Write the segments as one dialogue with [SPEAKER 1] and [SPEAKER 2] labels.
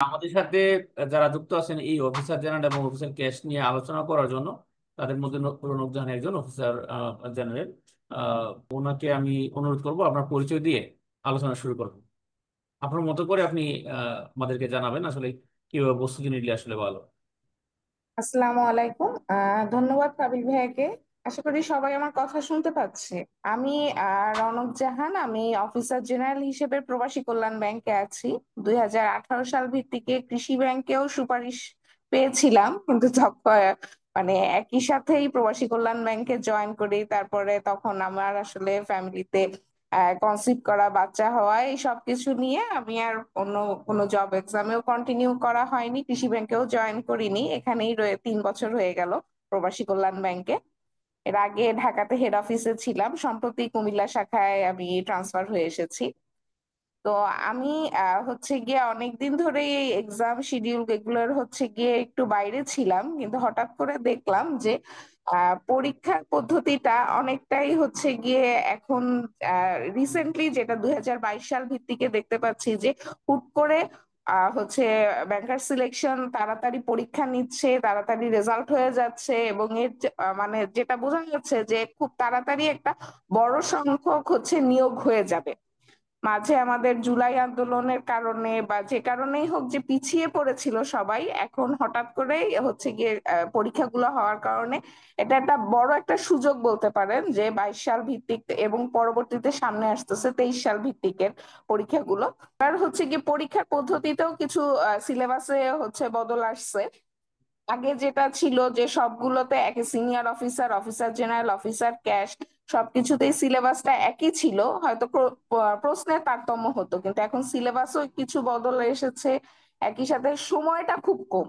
[SPEAKER 1] আমাদের সাথে যারা যুক্ত আছেন এই অফিসার জেনারেল এবং অফিসার ক্যাশ নিয়ে আলোচনা করার জন্য, তাদের মধ্যে রনক জাহান একজন অফিসার জেনারেল। ওনাকে আমি অনুরোধ করব আপনার পরিচয় দিয়ে আলোচনা শুরু করবেন। আপনার মতো করে আপনি আমাদেরকে জানাবেন আসলে কিভাবে প্রস্তুতি নিলে আসলে ভালো।
[SPEAKER 2] আসসালামু আলাইকুম। ধন্যবাদ কাবিল ভাইয়াকে। আশা করি সবাই আমার কথা শুনতে পাচ্ছে। আমি রনক জাহান। আমি অফিসার জেনারেল হিসেবে প্রবাসী কল্যাণ ব্যাংকে আছি। 2018 সাল ভিত্তিকে কৃষি ব্যাংকেও সুপারিশ পেয়েছিলাম, কিন্তু তখন মানে একই সাথেই প্রবাসী কল্যাণ ব্যাংকে জয়েন করি। তারপরে তখন আমার আসলে ফ্যামিলিতে কনসিভ করা, বাচ্চা হওয়া, এই সবকিছু নিয়ে আমি আর অন্য কোনো জব এক্সামেও কন্টিনিউ করা হয়নি, কৃষি ব্যাংকেও জয়েন করিনি। এখানেই 3 বছর হয়ে গেল প্রবাসী কল্যাণ ব্যাংকে। এর আগে ঢাকাতে হেড অফিসে ছিলাম, সম্প্রতি কুমিল্লা শাখায় আমি ট্রান্সফার হয়ে এসেছি। তো আমি হচ্ছে গিয়ে অনেকদিন ধরে এই এক্সাম শিডিউল এগুলোর হচ্ছে গিয়ে একটু বাইরে ছিলাম, কিন্তু হঠাৎ করে দেখলাম যে পরীক্ষার পদ্ধতিটা অনেকটাই হচ্ছে গিয়ে এখন রিসেন্টলি যেটা 2022 সাল ভিত্তিকে দেখতে পাচ্ছি যে হুট করে হচ্ছে ব্যাংকার সিলেকশন তাড়াতাড়ি পরীক্ষা নিচ্ছে, তাড়াতাড়ি রেজাল্ট হয়ে যাচ্ছে, এবং মানে যেটা বোঝা যাচ্ছে যে খুব তাড়াতাড়ি একটা বড় সংখ্যক হচ্ছে নিয়োগ হয়ে যাবে। মাঝে আমাদের জুলাই আন্দোলনের কারণে বা যে কারণেই হোক যে পিছিয়ে পড়েছিল সবাই, এখন হঠাৎ করে হচ্ছে গিয়ে পরীক্ষাগুলো হওয়ার কারণে এটা একটা বড় একটা সুযোগ বলতে পারেন যে 22 সাল ভিত্তিক এবং পরবর্তীতে সামনে আসতেছে 23 সাল ভিত্তিকের পরীক্ষাগুলো। আর হচ্ছে গিয়ে পরীক্ষার পদ্ধতিতেও কিছু সিলেবাসে হচ্ছে বদল আসছে। আগে যেটা ছিল যে সবগুলোতে একে senior officer, officer general, officer cash সবকিছুতেই সিলেবাসটা একই ছিল, হয়তো প্রশ্নের তারতম্য হতো, কিন্তু এখন সিলেবাসও কিছু বদল এসেছে। একই সাথে সময়টা খুব কম।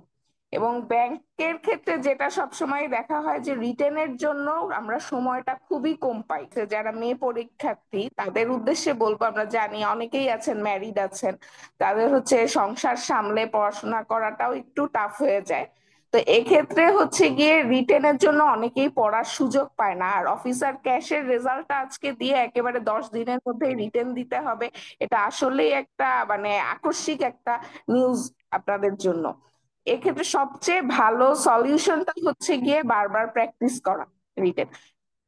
[SPEAKER 2] এবং ব্যাংকের ক্ষেত্রে যেটা সবসময় দেখা হয় যে রিটেনের জন্য আমরা সময়টা খুবই কম পাই। তো যারা মেয়ে পরীক্ষার্থী তাদের উদ্দেশ্যে বলবো, আমরা জানি অনেকেই আছেন ম্যারিড আছেন, তাদের হচ্ছে সংসার সামলে পড়াশোনা করাটাও একটু টাফ হয়ে যায়। তো এক্ষেত্রে হচ্ছে গিয়ে রিটেনের জন্য অনেকেই পড়ার সুযোগ পায় না, আর অফিসার ক্যাশের রেজাল্টটা আজকে দিয়ে একেবারে 10 দিনের মধ্যে রিটেন দিতে হবে। এটা আসলেই একটা মানে আকস্মিক একটা নিউজ আপনাদের জন্য। এক্ষেত্রে সবচেয়ে ভালো সলিউশনটা হচ্ছে গিয়ে বারবার প্র্যাকটিস করা রিটেন।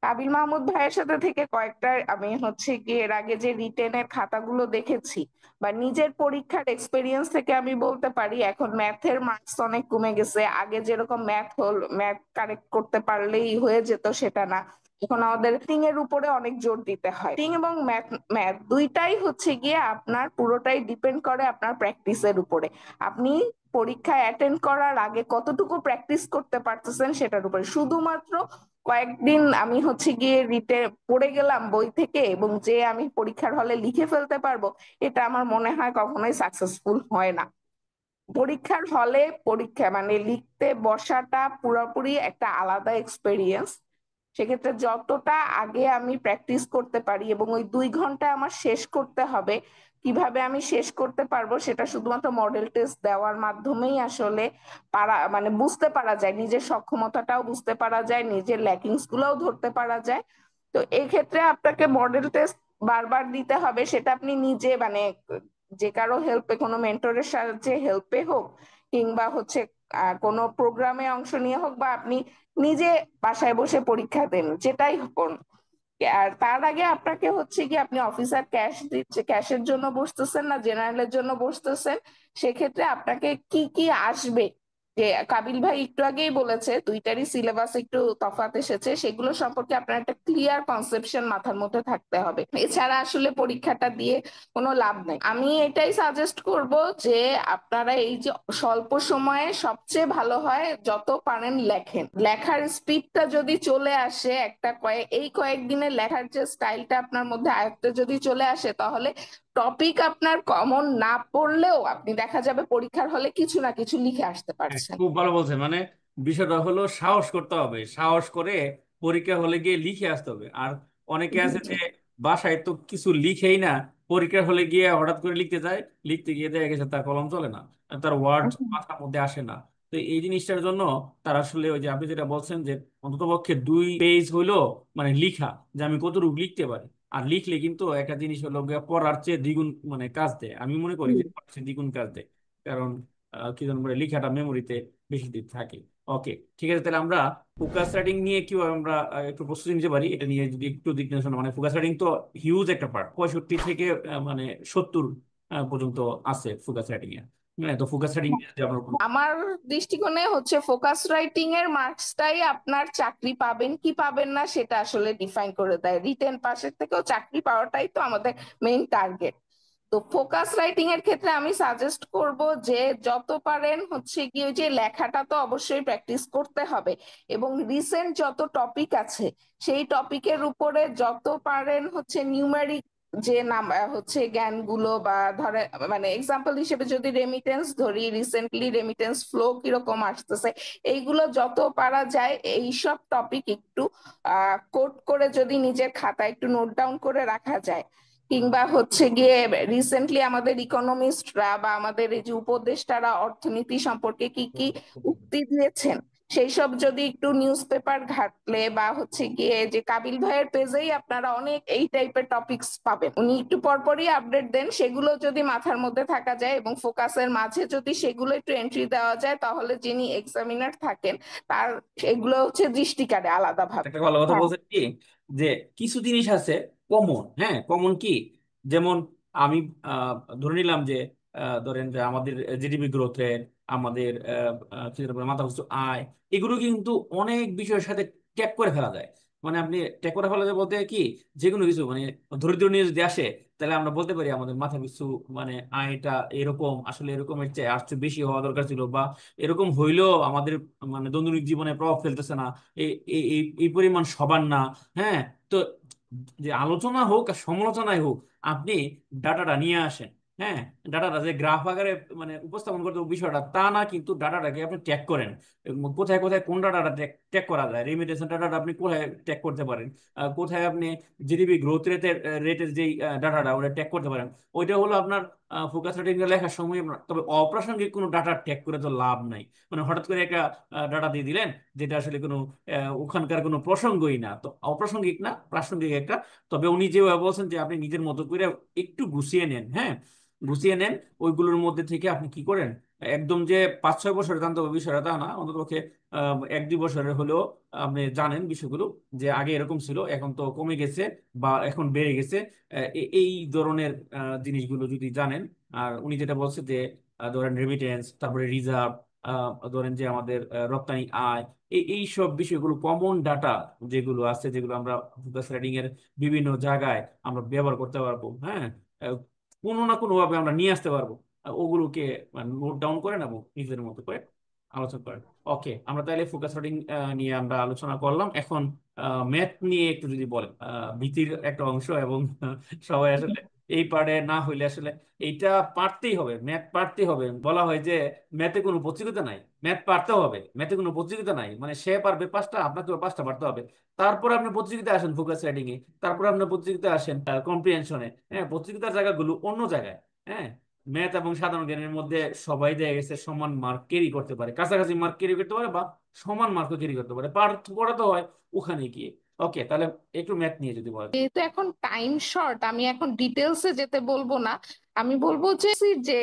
[SPEAKER 2] কাবিল মাহমুদ ভাইয়ের সাথে থেকে কয়েকটা আমি হচ্ছে গিয়ে এর আগে যে রিটেনের খাতাগুলো দেখেছি বা নিজের পরীক্ষার এক্সপেরিয়েন্স থেকে আমি বলতে পারি, এখন ম্যাথের মার্কস অনেক কমে গেছে। আগে যেরকম ম্যাথ কারেক্ট করতে পারলেই হয়ে যেত সেটা না, এখন আমাদের রিডিং এর উপরে অনেক জোর দিতে হয়। রিডিং এবং ম্যাথ ম্যাথ দুইটাই হচ্ছে গিয়ে আপনার পুরোটাই ডিপেন্ড করে আপনার প্র্যাকটিসের উপরে। আপনি পরীক্ষা অ্যাটেন্ড করার আগে কতটুকু প্র্যাকটিস করতে পারতেছেন সেটার উপরে। শুধুমাত্র কয়েকদিন আমি হচ্ছে গিয়ে পড়ে গেলাম বই থেকে এবং যে আমি পরীক্ষার হলে লিখে ফেলতে পারবো, এটা আমার মনে হয় কখনোই সাকসেসফুল হয় না। পরীক্ষার হলে পরীক্ষা মানে লিখতে বসাটা পুরোপুরি একটা আলাদা এক্সপেরিয়েন্স। সেক্ষেত্রে যতটা আগে আমি প্র্যাকটিস করতে পারি এবং ওই 2 ঘন্টা আমার শেষ করতে হবে, কিভাবে আমি শেষ করতে পারবো সেটা শুধুমাত্র মডেল টেস্ট দেওয়ার মাধ্যমেই আসলে পারা মানে বুঝতে পারা যায়, নিজের সক্ষমতাটাও বুঝতে পারা যায়, নিজের ল্যাকিংস গুলোও ধরতে পারা যায়। তো এই ক্ষেত্রে আপনাকে মডেল টেস্ট বারবার দিতে হবে, সেটা আপনি নিজে মানে যে কারো হেল্পে, কোনো মেন্টরের সাহায্যে হেল্পে হোক, কিংবা হচ্ছে কোনো প্রোগ্রামে অংশ নিয়ে হোক, বা আপনি নিজে বাসায় বসে পরীক্ষা দেন, যেটাই হোক। আর তার আগে আপনাকে হচ্ছে কি, আপনি অফিসার ক্যাশ দিচ্ছে, ক্যাশের জন্য বসতেছেন না জেনারেলের জন্য বসতেছেন, সেক্ষেত্রে আপনাকে কি কি আসবে, যে কাবিল ভাই একটু আগেই বলেছে দুইটারই সিলেবাস একটু তফাৎ এসেছে, সেগুলো সম্পর্কে আপনার একটা ক্লিয়ার কনসেপশন মাথার মধ্যে থাকতে হবে। এছাড়া আসলে পরীক্ষাটা দিয়ে কোনো লাভ নাই। আমি এটাই সাজেস্ট করব যে আপনারা এই যে স্বল্প সময়ে সবচেয়ে ভালো হয় যত পারেন লেখেন। লেখার স্পিডটা যদি চলে আসে, একটা কয়েকদিনের লেখার যে স্টাইলটা আপনার মধ্যে আয়ত্তে যদি চলে আসে, তাহলে টপিক আপনার কমন না পড়লেও আপনি দেখা যাবে পরীক্ষার হলে কিছু না কিছু লিখে আসতে
[SPEAKER 1] হ্যাঁ,
[SPEAKER 2] পারছেন।
[SPEAKER 1] খুব ভালো বলছেন। মানে বিষয়টা হলো সাহস করতে হবে, সাহস করে পরীক্ষা হলে গিয়ে লিখে আসতে হবে। আর অনেকে
[SPEAKER 2] জি
[SPEAKER 1] আছে
[SPEAKER 2] জি।
[SPEAKER 1] যে বাসায় তো কিছু লিখেই না, পরীক্ষা হলে গিয়ে হঠাৎ করে লিখতে যায়, লিখতে গিয়ে দেখা গেছে তার কলম চলে না, তার ওয়ার্ড মাথার মধ্যে আসে না। তো এই জিনিসটার জন্য তার আসলে ওই যে আপনি যেটা বলছেন যে অন্ততপক্ষে 2 পেজ হইলো মানে লিখা, যে আমি কতটুকু লিখতে পারি। আর লিখলে কিন্তু একটা জিনিস হলো গিয়ে পড়ার চেয়ে দ্বিগুণ মানে কাজ দেয়, আমি মনে করি যে পড়ার চেয়ে দ্বিগুণ কাজ দেয়। কি যেন বলে, লেখাটা মেমোরিতে বেশি দিন থাকে। ওকে, ঠিক আছে, তাহলে আমরা ফোকাস রাইটিং নিয়ে কিভাবে আমরা একটু প্রস্তুতি নিতে পারি এটা নিয়ে যদি একটু দিক নির্দেশনা, মানে ফোকাস রাইটিং তো হিউজ একটা পার্ট, 65 থেকে মানে 70 পর্যন্ত আছে ফোকাস রাইটিং এ। হ্যাঁ, তো ফোকাস রাইটিং আমরা
[SPEAKER 2] আমার দৃষ্টিকোণে হচ্ছে ফোকাস রাইটিং এর মার্কসটাই আপনার চাকরি পাবেন কি পাবেন না সেটা আসলে ডিফাইন করে দেয়। রিটেন পাশের থেকেও চাকরি পাওয়াটাই তো আমাদের মেইন টার্গেট। তো ফোকাস রাইটিং এর ক্ষেত্রে আমি সাজেস্ট করব যে যত পারেন হচ্ছে কি ওই যে লেখাটা তো অবশ্যই প্র্যাকটিস করতে হবে, এবং রিসেন্ট যত টপিক আছে সেই টপিকের উপরে যত পারেন হচ্ছে নিউমেরিক যে নাম হচ্ছে জ্ঞানগুলো, বা ধরে মানে এক্সাম্পল হিসেবে যদি রেমিটেন্স ধরি, রিসেন্টলি রেমিটেন্স ফ্লো কিরকম আসতেছে, এইগুলো যত পারা যায় এইসব টপিক একটু কোট করে যদি নিজের খাতায় একটু নোট ডাউন করে রাখা যায়, কিংবা হচ্ছে গিয়ে রিসেন্টলি আমাদের ইকোনমিস্টরা বা আমাদের এই যে উপদেষ্টারা অর্থনীতি সম্পর্কে কি কি উক্তি দিয়েছেন সেই সব যদি একটু নিউজ পেপার ঘাটলে, বা হচ্ছে গিয়ে যে কাবিল ভাইয়ের পেজেই আপনারা অনেক এই টাইপের টপিকস পাবেন, উনি একটু পরপরই আপডেট দেন, সেগুলো যদি মাথার মধ্যে থাকা যায় এবং ফোকাসের মাঝে যদি সেগুলো একটু এন্ট্রি দেওয়া যায়, তাহলে যিনি এক্সামিনার থাকেন তার এগুলো হচ্ছে দৃষ্টি কাটে আলাদাভাবে।
[SPEAKER 1] একটা ভালো কথা
[SPEAKER 2] হ্যাঁ,
[SPEAKER 1] বলছেন কি, যে কিছু জিনিস আছে কমন। হ্যাঁ, কমন কি, যেমন আমি আহ, ধরে নিলাম যে ধরেন যে আমাদের জিডিপি গ্রোথ রেট, আমাদের কি যেন বলে, মাথা পিছু আয়, এগুলো কিন্তু অনেক বিষয়ের সাথে ট্যাগ করে ফেলা যায়। মানে আপনি ট্যাগ করে ফেলা যায় বলতে কি, যে কোনো কিছু মানে দরিদ্র নিয়ে যদি আসে, তাহলে আমরা বলতে পারি আমাদের মাথা পিছু মানে আয়টা এরকম, আসলে এরকমের চেয়ে আর চেয়ে বেশি হওয়া দরকার ছিল, বা এরকম হইলেও আমাদের মানে দৈনন্দিন জীবনে প্রভাব ফেলতেছে না, এই এই এই এই পরিমাণ সবার না। হ্যাঁ, তো যে আলোচনা হোক আর সমালোচনায় হোক, আপনি ডাটাটা নিয়ে আসেন। হ্যাঁ, ডাটাটা যে গ্রাফ আকারে মানে উপস্থাপন করতে হবে বিষয়টা তা না, কিন্তু ডাটাটাকে আপনি ট্যাগ করেন। কোথায় কোথায় কোন ডাটাটা ট্যাগ করা যায়, রেমিটেন্স ডাটাটা আপনি কোথায় ট্যাগ করতে পারেন, কোথায় আপনি জিডিপি গ্রোথ রেটের যেই ডাটাটা ওটা ট্যাগ করতে পারেন। ওইটা হলো আপনার ফোকাস রেটিং লেখার সময় তবে অপ্রাসঙ্গিক কোনো ডাটা ট্যাগ করে তো লাভ নাই। মানে হঠাৎ করে একটা ডাটা দিয়ে দিলেন যেটা আসলে কোনো ওখানকার কোনো প্রসঙ্গই না, তো অপ্রাসঙ্গিক না, প্রাসঙ্গিক একটা। তবে উনি যেভাবে বলছেন যে আপনি নিজের মতো করে একটু গুছিয়ে নেন, হ্যাঁ, গুছিয়ে নেন, ওইগুলোর মধ্যে থেকে আপনি কি করেন, একদম যে 5-6 বছরের জানতে হবে বিষয়টা তা না, অন্ততপক্ষে 1-2 বছরের হলেও আপনি জানেন বিষয়গুলো, যে আগে এরকম ছিল এখন তো কমে গেছে বা এখন বেড়ে গেছে। এই ধরনের জিনিসগুলো যদি জানেন। আর উনি যেটা বলছে যে ধরেন রেমিটেন্স, তারপরে রিজার্ভ, ধরেন যে আমাদের রপ্তানি আয়, এই সব বিষয়গুলো কমন ডাটা যেগুলো আছে, যেগুলো আমরা ফোকাস রাইটিং এর বিভিন্ন জায়গায় আমরা ব্যবহার করতে পারবো। হ্যাঁ, আহ, কোনো না কোনো ভাবে আমরা নিয়ে আসতে পারবো। ওগুলোকে নোট ডাউন করেন এবং নিজের মতো করে আলোচনা করেন। ওকে, আমরা তাহলে ফোকাস রাইটিং নিয়ে আমরা আলোচনা করলাম। এখন ম্যাথ নিয়ে একটু যদি বলেন, ভীতির একটা অংশ, এবং সবাই আসলে এই পারে না হইলে আসলে এইটা পারতেই হবে, ম্যাথ পারতেই হবে। বলা হয় যে ম্যাথে কোনো প্রতিযোগিতা নাই, ম্যাথ পারতে হবে, ম্যাথে কোনো প্রতিযোগিতা নাই, মানে সে পারবে 5টা, আপনাকে 5টা পারতে হবে। তারপর আপনি প্রতিযোগিতা আসেন ফোকাস রাইটিং এ, তারপর আপনি প্রতিযোগিতা আসেন কম্প্রিহেনশনে। হ্যাঁ, প্রতিযোগিতার জায়গাগুলো অন্য জায়গায়। হ্যাঁ, ম্যাথ এবং সাধারণ জ্ঞানের মধ্যে সবাই দেখা গেছে সমান মার্ক ক্যারি করতে পারে, কাছাকাছি মার্ক ক্যারি করতে পারে, বা সমান মার্কও ক্যারি করতে পারে, পার্থক্যটা তো হয় ওখানে গিয়ে। ওকে, তাহলে একটু ম্যাথ নিয়ে যদি বলেন।
[SPEAKER 2] যেহেতু এখন টাইম শর্ট আমি এখন ডিটেলসে যেতে বলবো না। আমি বলবো যে যে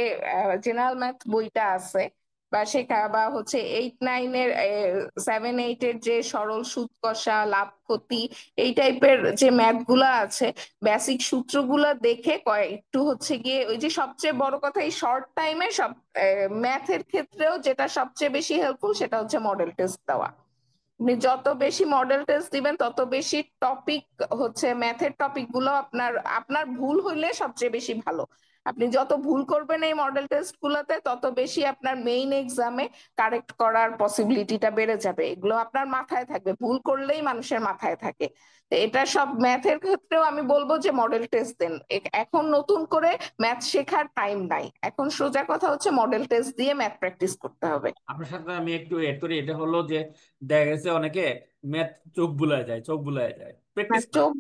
[SPEAKER 2] জেনারেল ম্যাথ বইটা আছে বা শেখা, বা হচ্ছে 8-9 এর 7-8 এর যে সরল সুদ কষা লাভ ক্ষতি এই টাইপের যে ম্যাথ গুলা আছে, বেসিক সূত্রগুলা দেখে একটু হচ্ছে গিয়ে ওই যে সবচেয়ে বড় কথা এই শর্ট টাইমে সব ম্যাথের ক্ষেত্রেও যেটা সবচেয়ে বেশি হেল্পফুল সেটা হচ্ছে মডেল টেস্ট দেওয়া। আপনি যত বেশি মডেল টেস্ট দিবেন তত বেশি টপিক হচ্ছে ম্যাথের টপিক গুলো আপনার আপনার ভুল হইলে সবচেয়ে বেশি ভালো। আপনি যত ভুল করবেন এই মডেল টেস্ট গুলোতে তত বেশি আপনার মেইন এক্সামে কারেক্ট করার পসিবিলিটিটা বেড়ে যাবে। এগুলো আপনার মাথায় থাকবে, ভুল করলেই মানুষের মাথায় থাকে। তো এটা সব ম্যাথের ক্ষেত্রেও আমি বলবো যে মডেল টেস্ট দেন। এখন নতুন করে ম্যাথ শেখার টাইম নাই, এখন সোজা কথা হচ্ছে মডেল টেস্ট দিয়ে ম্যাথ প্র্যাকটিস করতে হবে।
[SPEAKER 1] আপনার সাথে আমি একটু এড করি, এটা হলো যে দেখা গেছে অনেকে ম্যাথ চোখ বুলায় যায়, চোখ বুলায় যায়,
[SPEAKER 2] আর
[SPEAKER 1] প্র্যাকটিস
[SPEAKER 2] চোখ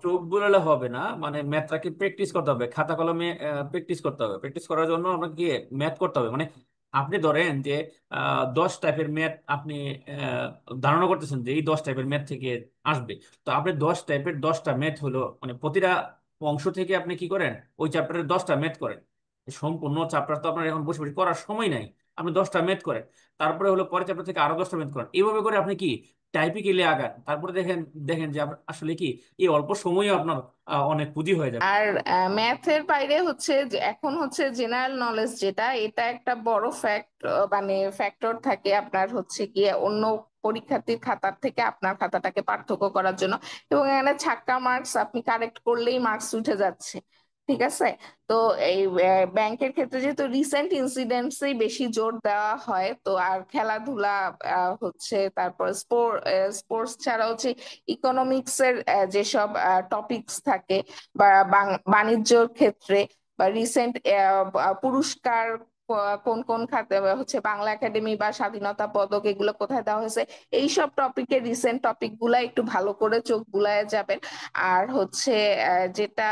[SPEAKER 1] চোখ বুলালে হবে না, মানে ম্যাথটাকে প্র্যাকটিস করতে হবে, খাতা কলমে প্র্যাকটিস করতে হবে। প্র্যাকটিস করার জন্য আপনাকে ম্যাথ করতে হবে। মানে আপনি ধরেন যে 10 টাইপের ম্যাথ আপনি ধারণা করতেছেন যে এই 10 টাইপের ম্যাথ থেকে আসবে। তো আপনি 10 টাইপের 10টা ম্যাথ হলো, মানে প্রতিটা অংশ থেকে আপনি কি করেন, ওই চ্যাপ্টারের 10টা ম্যাথ করেন। সম্পূর্ণ চ্যাপ্টার তো আপনার এখন বসে বসে করার সময় নাই। আপনি 10টা ম্যাথ করেন, তারপরে হলো পরের চ্যাপ্টার থেকে আরো 10টা ম্যাথ করেন, এইভাবে করে আপনি কি টাইপিক্যালি আগান, তারপরে দেখেন দেখেন যে আসলে কি এই অল্প সময়ে আপনার অনেক পুঁজি হয়ে যাবে।
[SPEAKER 2] আর ম্যাথের বাইরে হচ্ছে যে এখন হচ্ছে জেনারেল নলেজ যেটা, এটা একটা বড় মানে ফ্যাক্টর থাকে আপনার হচ্ছে গিয়ে অন্য পরীক্ষার্থীর খাতার থেকে আপনার খাতাটাকে পার্থক্য করার জন্য। এবং এখানে ছাক্কা মার্কস আপনি কারেক্ট করলেই মার্কস উঠে যাচ্ছে, ঠিক আছে। তো এই ব্যাংকের ক্ষেত্রে যেহেতু রিসেন্ট ইনসিডেন্টসই বেশি জোর দেওয়া হয়, তো আর খেলাধুলা হচ্ছে, তারপর স্পোর্টস ছাড়া হচ্ছে ইকোনমিক্স এর যেসব টপিকস থাকে, বা বাণিজ্যর ক্ষেত্রে, বা রিসেন্ট পুরস্কার কোন কোন খাতে হচ্ছে, বাংলা একাডেমি বা স্বাধীনতা পদক এগুলো কোথায় দেওয়া হয়েছে, এইসব টপিকে রিসেন্ট টপিক গুলা একটু ভালো করে চোখ বুলায় যাবেন। আর হচ্ছে যেটা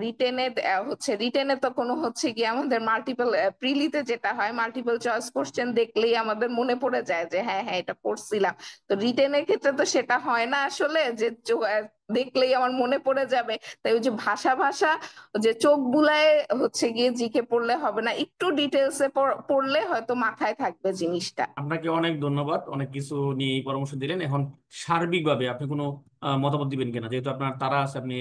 [SPEAKER 2] রিটেনে হচ্ছে, রিটেনে তো কোনো হচ্ছে কি আমাদের মাল্টিপল, প্রিলিতে যেটা হয় মাল্টিপল চয়েস কোশ্চেন দেখলেই আমাদের মনে পড়ে যায় যে হ্যাঁ হ্যাঁ এটা পড়ছিলাম। তো রিটেনের ক্ষেত্রে তো সেটা হয় না আসলে, যে দেখলেই আমার মনে পড়ে যাবে। তাই ওই যে ভাষা ভাষা যে চোখ বুলায় হচ্ছে গিয়ে জিকে পড়লে হবে না, একটু ডিটেলসে পড়লে হয়তো মাথায় থাকবে জিনিসটা।
[SPEAKER 1] আপনাকে অনেক ধন্যবাদ, অনেক কিছু নিয়ে এই পরামর্শ দিলেন। এখন সার্বিকভাবে আপনি কোনো মতামত দিবেন কিনা, যেহেতু আপনার তারা আছে, আপনি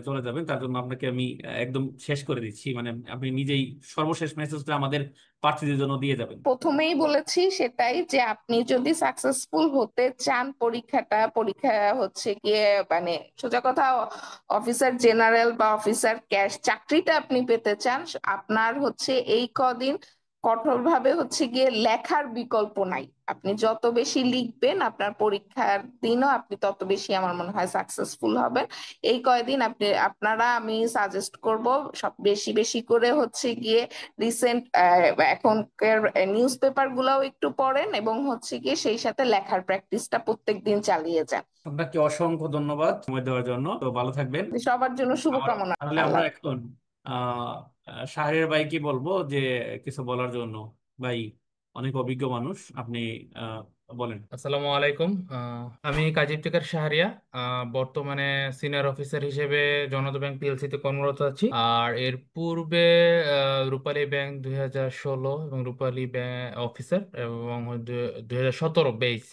[SPEAKER 1] চলে যাবেন, তার জন্য আপনাকে আমি একদম শেষ করে দিচ্ছি, মানে আপনি নিজেই সর্বশেষ মেসেজটা আমাদের প্রার্থীদের জন্য দিয়ে যাবেন।
[SPEAKER 2] প্রথমেই বলেছি সেটাই, যে আপনি যদি সাকসেসফুল হতে চান পরীক্ষা হচ্ছে গিয়ে মানে সোজা কথা অফিসার জেনারেল বা অফিসার ক্যাশ চাকরিটা আপনি পেতে চান, আপনার হচ্ছে এই কদিন কঠোরভাবে হচ্ছে গিয়ে লেখার বিকল্প নাই। আপনি যত বেশি লিখবেন আপনার পরীক্ষার দিনও আপনি তত বেশি আমার মনে হয় সাকসেসফুল হবেন। এই কয়দিন আপনারা আমি সাজেস্ট করব সব বেশি বেশি করে হচ্ছে গিয়ে রিসেন্ট এখনকার নিউজ পেপার গুলাও একটু পড়েন, এবং হচ্ছে গিয়ে সেই সাথে লেখার প্র্যাকটিসটা প্রত্যেকদিন চালিয়ে যান।
[SPEAKER 1] আপনাকে অসংখ্য ধন্যবাদ সময় দেওয়ার জন্য, তো ভালো থাকবেন।
[SPEAKER 2] সবার জন্য
[SPEAKER 1] আমার
[SPEAKER 2] শুভকামনা।
[SPEAKER 1] তাহলে আমরা
[SPEAKER 2] আল্লাহ।
[SPEAKER 1] এখন শাহরিয়ার ভাইকে বলবো যে কিছু বলার জন্য। ভাই অনেক অভিজ্ঞ মানুষ, আপনি আহ, বলেন।
[SPEAKER 3] আসসালামু আলাইকুম। আমি কাজী ইফতেখার শাহরিয়া। বর্তমানে সিনিয়র অফিসার হিসেবে জনতা ব্যাংক পিএলসি তে কর্মরত আছি। আর এর পূর্বে রূপালী ব্যাংক 2016 এবং রূপালী ব্যাংক অফিসার, এবং 2017 বেস,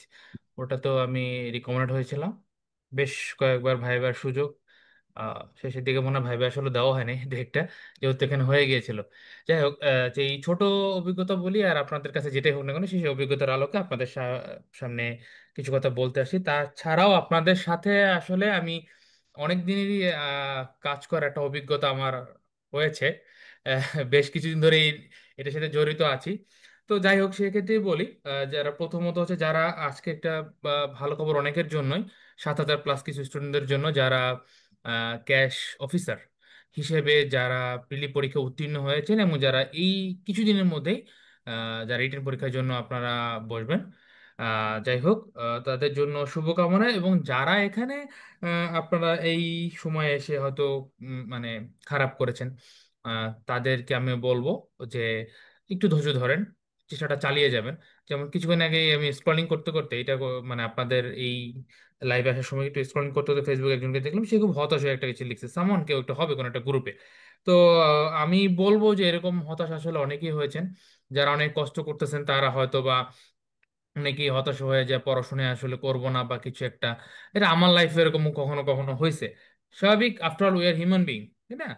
[SPEAKER 3] ওটাতেও আমি রিকমেন্ড হয়েছিলাম। বেশ কয়েকবার ভাইবার সুযোগ, শেষের দিকে মনে হয় ভাইবা আসলে দেওয়া হয়নি ডিরেক্টটা, যেহেতু এখানে হয়ে গিয়েছিল। যাই হোক, যে এই ছোট অভিজ্ঞতা বলি, আর আপনাদের কাছে যেটাই হোক না কেন সেই অভিজ্ঞতার আলোকে আপনাদের সামনে কিছু কথা বলতে আসি। তাছাড়াও আপনাদের সাথে আসলে আমি অনেক দিনেরই কাজ করার একটা অভিজ্ঞতা আমার হয়েছে। বেশ কিছুদিন ধরে এটার সাথে জড়িত আছি। তো যাই হোক, সেক্ষেত্রেই বলি, যারা প্রথমত হচ্ছে, যারা আজকে একটা ভালো খবর অনেকের জন্যই, 7,000+ কিছু স্টুডেন্টদের জন্য যারা ক্যাশ অফিসার হিসেবে যারা প্রিলি পরীক্ষা উত্তীর্ণ হয়েছেন, এবং যারা এই কিছুদিনের মধ্যেই যারা রিটেন পরীক্ষার জন্য আপনারা বসবেন। যাই হোক, তাদের জন্য শুভকামনা। এবং যারা এখানে আপনারা এই সময়ে এসে হয়তো মানে খারাপ করেছেন, তাদেরকে আমি বলবো যে একটু ধৈর্য ধরেন, চেষ্টাটা চালিয়ে যাবেন। যেমন কিছুক্ষণ আগে আমি স্ক্রলিং করতে করতে এটা মানে আপনাদের এই লাইভে আসার সময় একটু স্ক্রলিং করতে করতে ফেসবুকে একজনকে দেখলাম, সে খুব হতাশ হয়ে একটা কিছু লিখছে, সামন কেউ একটা হবে কোনো একটা গ্রুপে। তো আমি বলবো যে এরকম হতাশ আসলে অনেকেই হয়েছেন, যারা অনেক কষ্ট করতেছেন, তারা হয়তো বা অনেকেই হতাশ হয়ে যায়, পড়াশোনায় আসলে করব না বা কিছু একটা। এটা আমার লাইফে এরকম কখনো কখনো হয়েছে, স্বাভাবিক, after all we are human being, তাই না?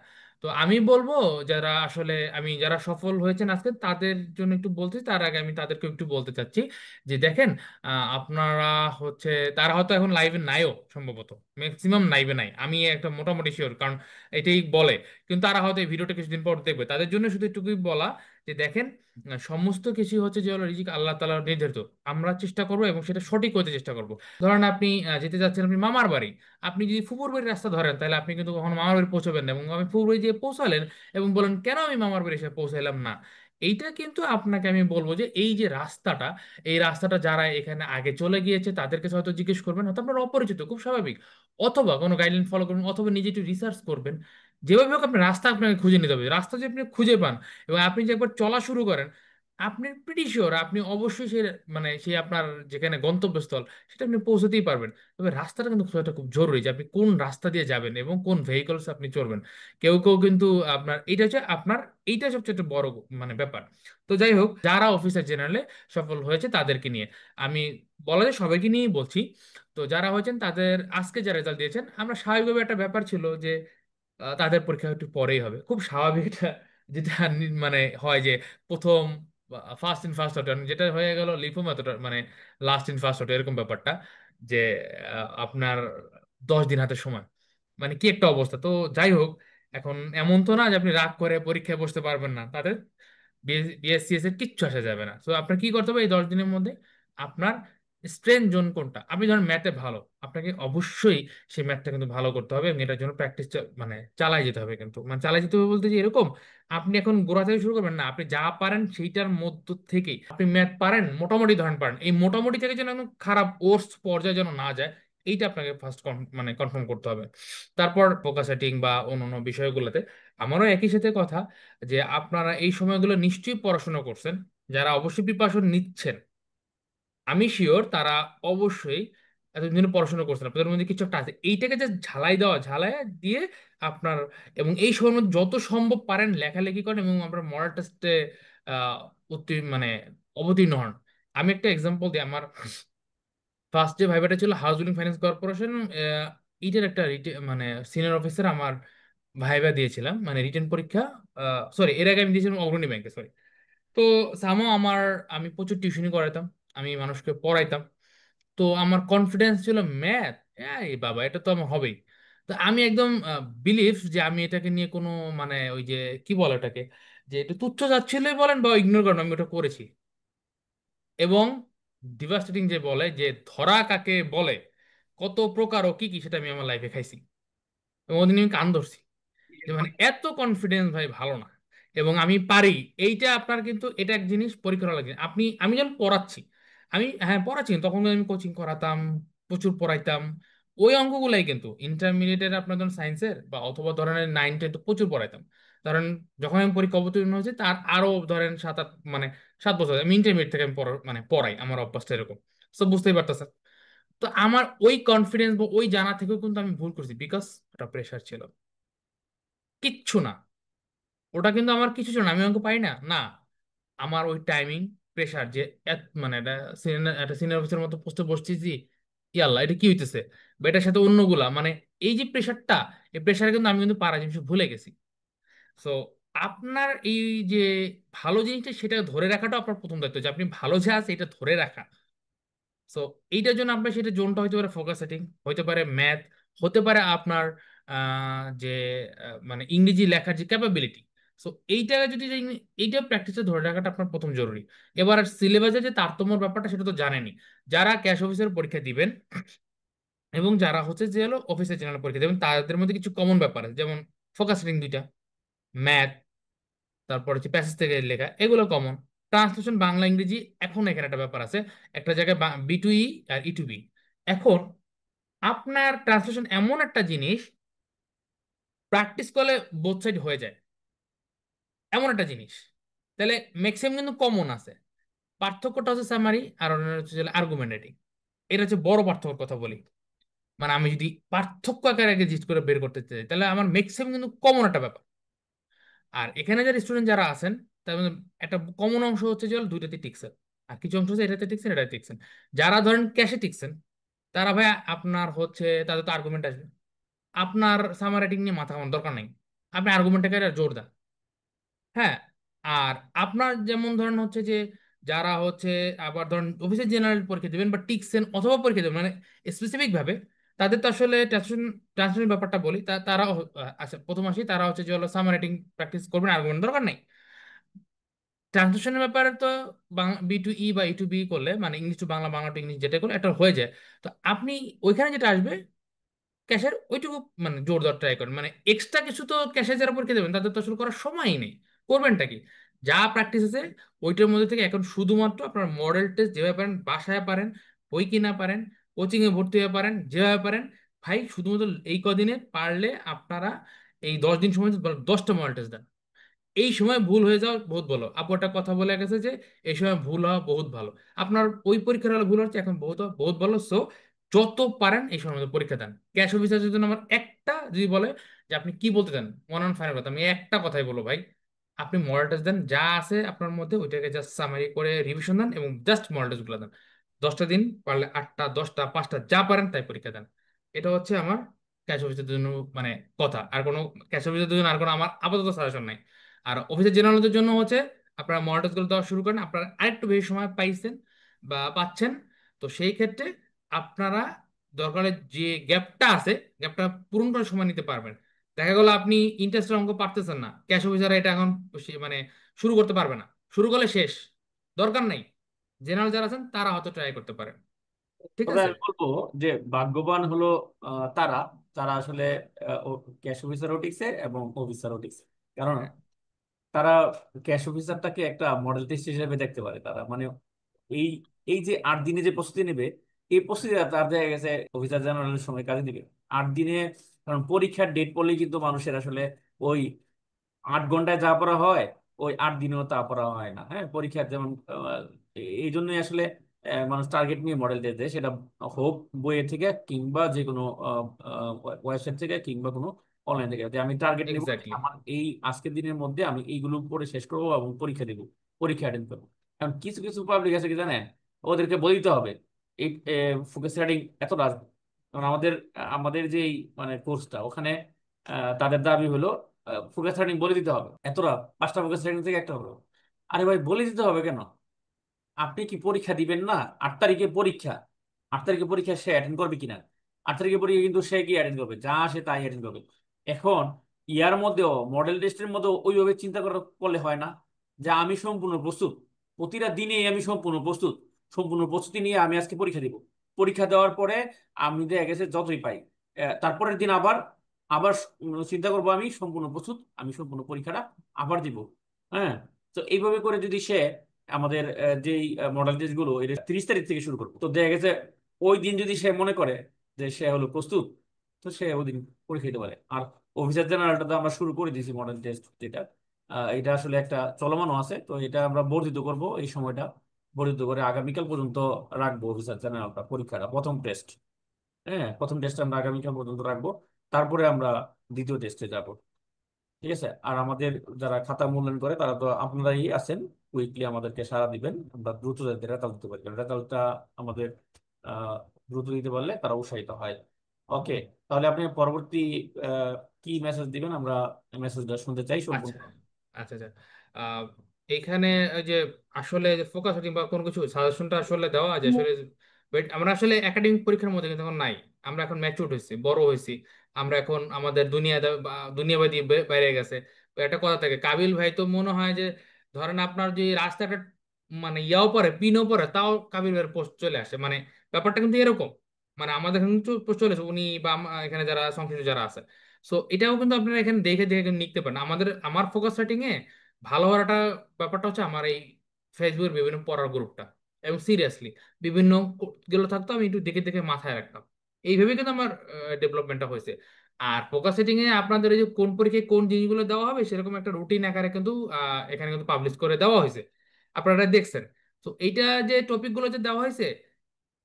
[SPEAKER 3] তো আমি বলবো, যারা আসলে যারা সফল হয়েছেন আজকে তাদের জন্য একটু বলতে, তার আগে আমি তাদেরকে একটু বলতে চাচ্ছি যে দেখেন, আপনারা হচ্ছে, তারা হয়তো এখন লাইভে নাইও, সম্ভবত ম্যাক্সিমাম লাইভে নাই, আমি একটা মোটামুটি শিওর, কারণ এটাই বলে। কিন্তু তারা হয়তো এই ভিডিওটা কিছুদিন পর দেখবে, তাদের জন্য শুধু একটুকুই বলা যে দেখেন, সমস্ত কিছু হচ্ছে যে হলো রিজিক আল্লাহ তাআলার নির্ধারিত। আমরা চেষ্টা করবো এবং সেটা সঠিক হতে চেষ্টা করবো। ধরেন আপনি যেতে যাচ্ছেন আপনি মামার বাড়ি, আপনি যদি ফুপুর বাড়ির রাস্তা ধরেন, তাহলে আপনি কিন্তু কখনো মামার বাড়ি পৌঁছাবেন না, এবং আমি ফুপুর বাড়ি যেয়ে পৌঁছালেন এবং বলেন কেন আমি মামার বাড়ি এসে পৌঁছাইলাম না। এইটা কিন্তু আপনাকে আমি বলবো যে এই যে রাস্তাটা, এই রাস্তাটা যারা এখানে আগে চলে গিয়েছে তাদেরকে হয়তো জিজ্ঞেস করবেন, হয়তো আপনার অপরিচিত, খুব স্বাভাবিক। অথবা কোনো গাইডলাইন ফলো করবেন, অথবা নিজে একটু রিসার্চ করবেন। যেভাবে হোক আপনি রাস্তা আপনাকে খুঁজে নিতে হবে। রাস্তা যদি আপনি খুঁজে পান এবং আপনি যে একবার চলা শুরু করেন, আপনি প্রিটি শিওর আপনি অবশ্যই সে মানে সেই আপনার যেখানে গন্তব্যস্থল সেটা আপনি পৌঁছতেই পারবেন। তবে রাস্তাটা কিন্তু খুব একটা খুব জরুরি যে আপনি কোন রাস্তা দিয়ে যাবেন এবং কোন ভেহিকলস আপনি চড়বেন। কেউ কেউ কিন্তু আপনার এইটা হচ্ছে আপনার এইটা সবচেয়ে একটা বড় মানে ব্যাপার। তো যাই হোক, যারা অফিসার জেনারেলে সফল হয়েছে তাদেরকে নিয়ে আমি বলা যায় সবাইকে নিয়েই বলছি। তো যারা হয়েছেন তাদের আজকে যে রেজাল্ট দিয়েছেন, আমরা স্বাভাবিকভাবে একটা ব্যাপার ছিল যে তাদের পরীক্ষা একটু পরেই হবে, খুব স্বাভাবিক এটা। যেটা মানে হয় যে প্রথম ফার্স্ট ইন ফার্স্ট আউট, যেটা হয়ে গেল লিফো মেথড, মানে লাস্ট ইন ফার্স্ট আউট এরকম ব্যাপারটা, যে আপনার 10 দিন হাতে সময়, মানে কি একটা অবস্থা। তো যাই হোক, এখন এমন তো না যে আপনি রাগ করে পরীক্ষায় বসতে পারবেন না, তাদের বিএসসিএস এর কিচ্ছু আসা যাবে না। তো আপনার কি করতে হবে এই 10 দিনের মধ্যে, আপনার স্ট্রেংথ জোন কোনটা। আপনি ধরেন ম্যাথে ভালো, আপনাকে অবশ্যই সেই ম্যাথটা কিন্তু ভালো করতে হবে এবং এটার জন্য প্র্যাকটিস মানে চালাই যেতে হবে। কিন্তু মানে চালাই যেতে হবে বলতে যে এরকম আপনি এখন গোড়া থেকে শুরু করবেন না, আপনি যা পারেন সেইটার মধ্য থেকেই আপনি ম্যাথ পারেন মোটামুটি ধরেন পারেন, এই মোটামুটি থেকে যেন একদম খারাপ ওর্স পর্যায়ে যেন না যায়, এইটা আপনাকে ফার্স্ট মানে কনফার্ম করতে হবে। তারপর ফোকাস সেটিং বা অন্যান্য বিষয়গুলোতে আমারও একই সাথে কথা, যে আপনারা এই সময়গুলো নিশ্চয়ই পড়াশোনা করছেন। যারা অবশ্যই প্রিপারেশন নিচ্ছেন, আমি শিওর তারা অবশ্যই এতদিন পড়াশোনা করছেন, আপনাদের মধ্যে কিছু একটা আছে। এইটাকে যে ঝালাই দেওয়া, ঝালাই দিয়ে আপনার, এবং এই সময়ের মধ্যে যত সম্ভব পারেন লেখালেখি করেন এবং আপনার মডেল টেস্টে আহ উত্তীর্ণ মানে অবতীর্ণ হন। আমি একটা এক্সাম্পল দিই। আমার ফার্স্ট যে ভাইবাটা ছিল হাউস বিল্ডিং ফাইন্যান্স কর্পোরেশন, এইটার একটা মানে সিনিয়র অফিসার আমার ভাইবা দিয়েছিলাম, মানে রিটেন পরীক্ষা। সরি, এর আগে আমি দিয়েছিলাম অগ্রণী ব্যাংকে, সরি। তো সামো আমি প্রচুর টিউশনি করাইতাম, আমি মানুষকে পড়াইতাম। তো আমার কনফিডেন্স ছিল ম্যাথ, এই বাবা এটা তো আমার হবেই। তো আমি একদম বিলিভ যে আমি এটাকে নিয়ে কোনো মানে ওই যে কি বলে ওটাকে, যে একটু তুচ্ছ যাচ্ছিলই বলেন বা ইগনোর করেন, আমি ওটা করেছি। এবং ডিভাস্টেটিং যে বলে যে ধরা কাকে বলে, কত প্রকার ও কি কি, সেটা আমি আমার লাইফে খাইছি এবং ওদিন আমি কান ধরছি যে মানে এত কনফিডেন্স ভাই ভালো না, এবং আমি পারি। এইটা আপনার কিন্তু এটা এক জিনিস পরীক্ষা করা লাগে। আমি যখন পড়াচ্ছি, আমি হ্যাঁ পড়াচ্ছি, তখন আমি কোচিং করাতাম, প্রচুর পড়াইতাম। ওই অঙ্কগুলাই কিন্তু ইন্টারমিডিয়েটের আপনার ধরেন সায়েন্সের বা অথবা ধরেন 9 10 তো প্রচুর পড়াইতাম। ধরেন যখন আমি পরীক্ষা অবতীর্ণ হয়েছে তার আরো ধরেন 7 8 মানে 7 বছর আমি ইন্টারমিডিয়েট থেকে আমি মানে পড়াই, আমার অভ্যাসটা এরকম। তো বুঝতেই পারতেছেন। তো আমার ওই কনফিডেন্স বা ওই জানা থেকেও কিন্তু আমি ভুল করছি, বিকজ ওটা প্রেশার ছিল, কিচ্ছু না। ওটা কিন্তু আমার কিছু ছিল না, আমি অঙ্ক পারি না না, আমার ওই টাইমিং, প্রেশার যে মানে একটা সিনিয়র অফিসার মতো পোস্টে বসতেছি, ইয়াল্লা এটা কি হইতেছে, বা এটার সাথে অন্যগুলা মানে এই যে প্রেশারটা, এই প্রেশারে কিন্তু আমি কিন্তু পারা জিনিস ভুলে গেছি। সো আপনার এই যে ভালো জিনিসটা সেটা ধরে রাখাটা আপনার প্রথম দায়িত্ব, যে আপনি ভালো যে আছে এটা ধরে রাখা। সো এইটার জন্য আপনার সেটা জোনটা হতে পারে ফোকাস সেটিং, হতে পারে ম্যাথ, হতে পারে আপনার যে মানে ইংরেজি লেখার যে ক্যাপাবিলিটি। সো এইটা যদি এইটা প্র্যাকটিসে ধরে রাখাটা আপনার প্রথম জরুরি। এবার সিলেবাসে যে তারতম্যর ব্যাপারটা সেটা তো জানেনই। যারা ক্যাশ অফিসের পরীক্ষা দিবেন এবং যারা হচ্ছে যে হলো অফিসের জেনারেল পরীক্ষা দেবেন, তাদের মধ্যে কিছু কমন ব্যাপার আছে, যেমন ফোকাস সেটিং দুইটা, ম্যাথ, তারপর হচ্ছে প্যাসেজ থেকে লেখা, এগুলো কমন। ট্রান্সলেশন বাংলা ইংরেজি, এখন এখানে একটা ব্যাপার আছে, একটা জায়গায় বি টু ই আর ই টু বি। এখন আপনার ট্রান্সলেশন এমন একটা জিনিস, প্র্যাকটিস করলে বোথ সাইড হয়ে যায়, এমন একটা জিনিস। তাহলে ম্যাক্সিমাম কিন্তু কমন আছে। পার্থক্যটা হচ্ছে সামারি আর অন্যান্য হচ্ছে আর্গুমেন্টেটিভ। এটা হচ্ছে বড় পার্থক্যের কথা বলি। মানে আমি যদি পার্থক্য আকারে আগে জিজ্ঞেস করে বের করতে চাই, তাহলে আমার ম্যাক্সিমাম কিন্তু কমন একটা ব্যাপার। আর এখানে যারা স্টুডেন্ট যারা আছেন, তার মধ্যে একটা কমন অংশ হচ্ছে যে হলো দুইটাতে টিকছেন, আর কিছু অংশ হচ্ছে এটাতে টিকছেন এটাতে টিকছেন। যারা ধরেন ক্যাশে টিকছেন, তারা ভাই আপনার হচ্ছে তাদের তো আর্গুমেন্ট আসবে। আপনার সামার রাইটিং নিয়ে মাথা ঘামানোর দরকার নেই, আপনি আর্গুমেন্টটাকে জোর দেন। হ্যাঁ। আর আপনার যেমন ধরেন হচ্ছে যে যারা হচ্ছে আবার ধরেন অফিসের জেনারেল পরীক্ষা দেবেন বা টিকসেন অথবা পরীক্ষা দেবেন, মানে স্পেসিফিক ভাবে তাদের তো আসলে ট্রান্সলেশন ব্যাপারটা বলি, তারা আচ্ছা প্রথম আসি, তারা হচ্ছে যে হলো সামার রাইটিং প্র্যাকটিস করবেন, আর্গুমেন্ট দরকার নেই। ট্রান্সলেশনের ব্যাপারে তো বি টু ই বা ই টু বি করলে, মানে English to Bangla, Bangla to English যেটা করলে এটা হয়ে যায়। তো আপনি ওইখানে যেটা আসবে ক্যাশের, ওইটুকু মানে জোর দেওয়ার ট্রাই করেন। মানে এক্সট্রা কিছু তো ক্যাশে যারা পরীক্ষা দেবেন তাদের তো আসলে করার সময়ই নেই, করবেনটা কি, যা প্র্যাকটিস আছে ওইটার মধ্যে থেকে এখন শুধুমাত্র আপনার মডেল টেস্ট যেভাবে পারেন বাসায় পারেন, বই কিনা পারেন, কোচিং এ ভর্তি হয়ে পারেন, যেভাবে পারেন। ভাই শুধুমাত্র এই কদিনে পারলে আপনারা এই 10 দিন সময় 10টা মডেল টেস্ট দেন। এই সময় ভুল হয়ে যাওয়া বহুত ভালো। আপু একটা কথা বলে গেছে যে এই সময় ভুল হওয়া বহুত ভালো। আপনার ওই পরীক্ষার হলে ভুল হচ্ছে, এখন বহুত বহুত ভালো। সো যত পারেন এই সময় মধ্যে পরীক্ষা দেন। ক্যাশ অফিসারের জন্য আমার একটা যদি বলে যে আপনি কি বলতে চান, ওয়ান অন ফাইনাল কথা, আমি একটা কথাই বলবো ভাই, আপনি মডেল টেস্ট দেন, যা আছে আপনার মধ্যে ওইটাকে জাস্ট সামারি করে রিভিশন দেন এবং জাস্ট মডেল টেস্ট গুলো দেন। 10টা দিন, পারলে 8টা 10টা 5টা যা পারেন তাই পরীক্ষা দেন। এটা হচ্ছে আমার ক্যাশ অফিসের জন্য মানে কথা। আর কোনো ক্যাশ অফিসের জন্য আর কোনো আমার আপাতত সাজেশন নাই। আর অফিসের জেনারেলদের জন্য হচ্ছে আপনারা মডেল টেস্ট গুলো দেওয়া শুরু করেন, আপনারা আরেকটু বেশি সময় পাইছেন বা পাচ্ছেন। তো সেই ক্ষেত্রে আপনারা দরকারে যে গ্যাপটা আছে, গ্যাপটা পূরণ করার সময় নিতে পারবেন। দেখা গেল আপনি ইন্টারেস্টের অঙ্ক পারতেছেন না, ক্যাশ অফিসার এটা এখন মানে শুরু করতে পারবে না, শুরু করলে শেষ, দরকার নাই। জেনারেল যারা আছেন তারা হয়তো ট্রাই করতে পারেন। ঠিক
[SPEAKER 1] তবে
[SPEAKER 3] আছে।
[SPEAKER 1] আমি বলবো যে ভাগ্যবান হলো তারা তারা আসলে ক্যাশ অফিসারও টিকছে এবং অফিসারও টিকছে। কারণ
[SPEAKER 3] হ্যাঁ,
[SPEAKER 1] তারা ক্যাশ অফিসারটাকে একটা মডেল টেস্ট হিসেবে দেখতে পারে। তারা মানে এই এই যে 8 দিনে যে প্রস্তুতি নেবে, এই প্রস্তুতি তার দেখা গেছে অফিসার জেনারেলের সময় কাজে দিবে 8 দিনে। কারণ পরীক্ষার ডেট পড়লেই কিন্তু মানুষের আসলে ওই 8 ঘন্টায় যা পড়া হয় ওই 8 দিনেও তা পড়া হয় না। হ্যাঁ, পরীক্ষার যেমন এই জন্যই আসলে মানুষ টার্গেট নিয়ে মডেল টেস্ট দেয়, সেটা হোক বইয়ের থেকে কিংবা যে কোনো ওয়েবসাইট থেকে কিংবা কোনো অনলাইন থেকে। যে আমি টার্গেট নিব যে
[SPEAKER 3] এক্স্যাক্টলি।
[SPEAKER 1] আমার এই আজকের দিনের মধ্যে আমি এইগুলো পড়ে শেষ করবো এবং পরীক্ষা দিব, পরীক্ষা অ্যাটেন্ড করবো। কারণ কিছু কিছু পাবলিক আছে কি জানেন, ওদেরকে বলে দিতে হবে এই ফোকাস রাইটিং এতটা আসবে। কারণ আমাদের আমাদের যে মানে কোর্সটা ওখানে তাদের দাবি হলো ফোকাস রাইটিং বলে দিতে হবে এতটা, 5টা ফোকাস রাইটিং থেকে একটা হলো। আরে ভাই, বলে দিতে হবে কেন? আপনি কি পরীক্ষা দিবেন না? 8 তারিখে পরীক্ষা, 8 তারিখে পরীক্ষা সে অ্যাটেন্ড করবে কিনা? 8 তারিখে পরীক্ষা কিন্তু সে কি অ্যাটেন্ড করবে, যা আসে তাই অ্যাটেন্ড করবে। এখন ইয়ার মধ্যেও মডেল টেস্টের মধ্যেও ওইভাবে চিন্তা করলে হয় না যে আমি সম্পূর্ণ প্রস্তুত, প্রতিটা দিনে আমি সম্পূর্ণ প্রস্তুত, সম্পূর্ণ প্রস্তুতি নিয়ে আমি আজকে পরীক্ষা দিব। পরীক্ষা দেওয়ার পরে আমি দেখা গেছে যতই পাই, তারপরের দিন আবার আবার চিন্তা করবো আমি সম্পূর্ণ প্রস্তুত, আমি সম্পূর্ণ পরীক্ষাটা আবার দিব। হ্যাঁ, তো এইভাবে করে যদি সে আমাদের যেই মডেল টেস্ট গুলো এটা 30 তারিখ থেকে শুরু করবো, তো দেখা গেছে ওই দিন যদি সে মনে করে যে সে হলো প্রস্তুত, তো সে ওই দিন পরীক্ষা দিতে পারে। আর অফিসার জেনারেলটা তো আমরা শুরু করে দিয়েছি মডেল টেস্ট যেটা, এটা আসলে একটা চলমানও আছে। তো এটা আমরা বর্ধিত করব, এই সময়টা বর্ধিত করে আগামীকাল পর্যন্ত রাখবো অফিসার জেনারেলটা পরীক্ষাটা, প্রথম টেস্ট। হ্যাঁ, প্রথম টেস্ট আমরা আগামীকাল পর্যন্ত রাখবো, তারপরে আমরা দ্বিতীয় টেস্টে যাব। ঠিক আছে। আর আমাদের যারা খাতা মূল্যায়ন করে তারা তো আপনারাই আছেন, উইকলি আমাদেরকে সাড়া দিবেন, আমরা দ্রুত যাতে রেজাল্ট দিতে পারি। রেজাল্টটা আমাদের আহ, দ্রুত দিতে পারলে তারা উৎসাহিত হয়। ওকে, তাহলে আপনি পরবর্তী কি মেসেজ দিবেন, আমরা মেসেজটা শুনতে চাই সম্পূর্ণ।
[SPEAKER 3] আচ্ছা আচ্ছা আচ্ছা। আহ, এইখানে ওই যে আসলে ফোকাস কিংবা কোনো কিছু সাজেশনটা আসলে দেওয়া যে আসলে আমরা আসলে একাডেমিক পরীক্ষার মধ্যে কিন্তু এখন নাই। আমরা এখন ম্যাচিউরড হয়েছি, বড় হয়েছি। আমরা এখন আমাদের দুনিয়াবাদী বাইরে গেছে। তো একটা কথা থাকে, কাবিল ভাই তো মনে হয় যে ধরেন আপনার যে রাস্তাটা মানে ইয়াও পরে পিনও পরে তাও কাবিল ভাইয়ের পোস্ট চলে আসে, মানে ব্যাপারটা কিন্তু এরকম। মানে আমাদের কিন্তু পোস্ট চলে আসে উনি বা এখানে যারা সংশ্লিষ্ট যারা আছে। সো এটাও কিন্তু আপনারা এখানে দেখে দেখে কিন্তু লিখতে পারেন। আমার ফোকাস সেটিং এ ভালো হওয়ার একটা ব্যাপারটা হচ্ছে আমার এই ফেসবুকের বিভিন্ন পড়ার গ্রুপটা, এবং সিরিয়াসলি বিভিন্ন গুলো থাকতো, আমি একটু দেখে দেখে মাথায় রাখতাম। এইভাবে কিন্তু আমার ডেভেলপমেন্টটা হয়েছে। আর ফোকাস সেটিং এ আপনাদের এই যে কোন পরীক্ষায় কোন জিনিসগুলো দেওয়া হবে সেরকম একটা রুটিন আকারে কিন্তু এখানে কিন্তু পাবলিশ করে দেওয়া হয়েছে, আপনারা দেখছেন। তো এইটা যে টপিক গুলো যে দেওয়া হয়েছে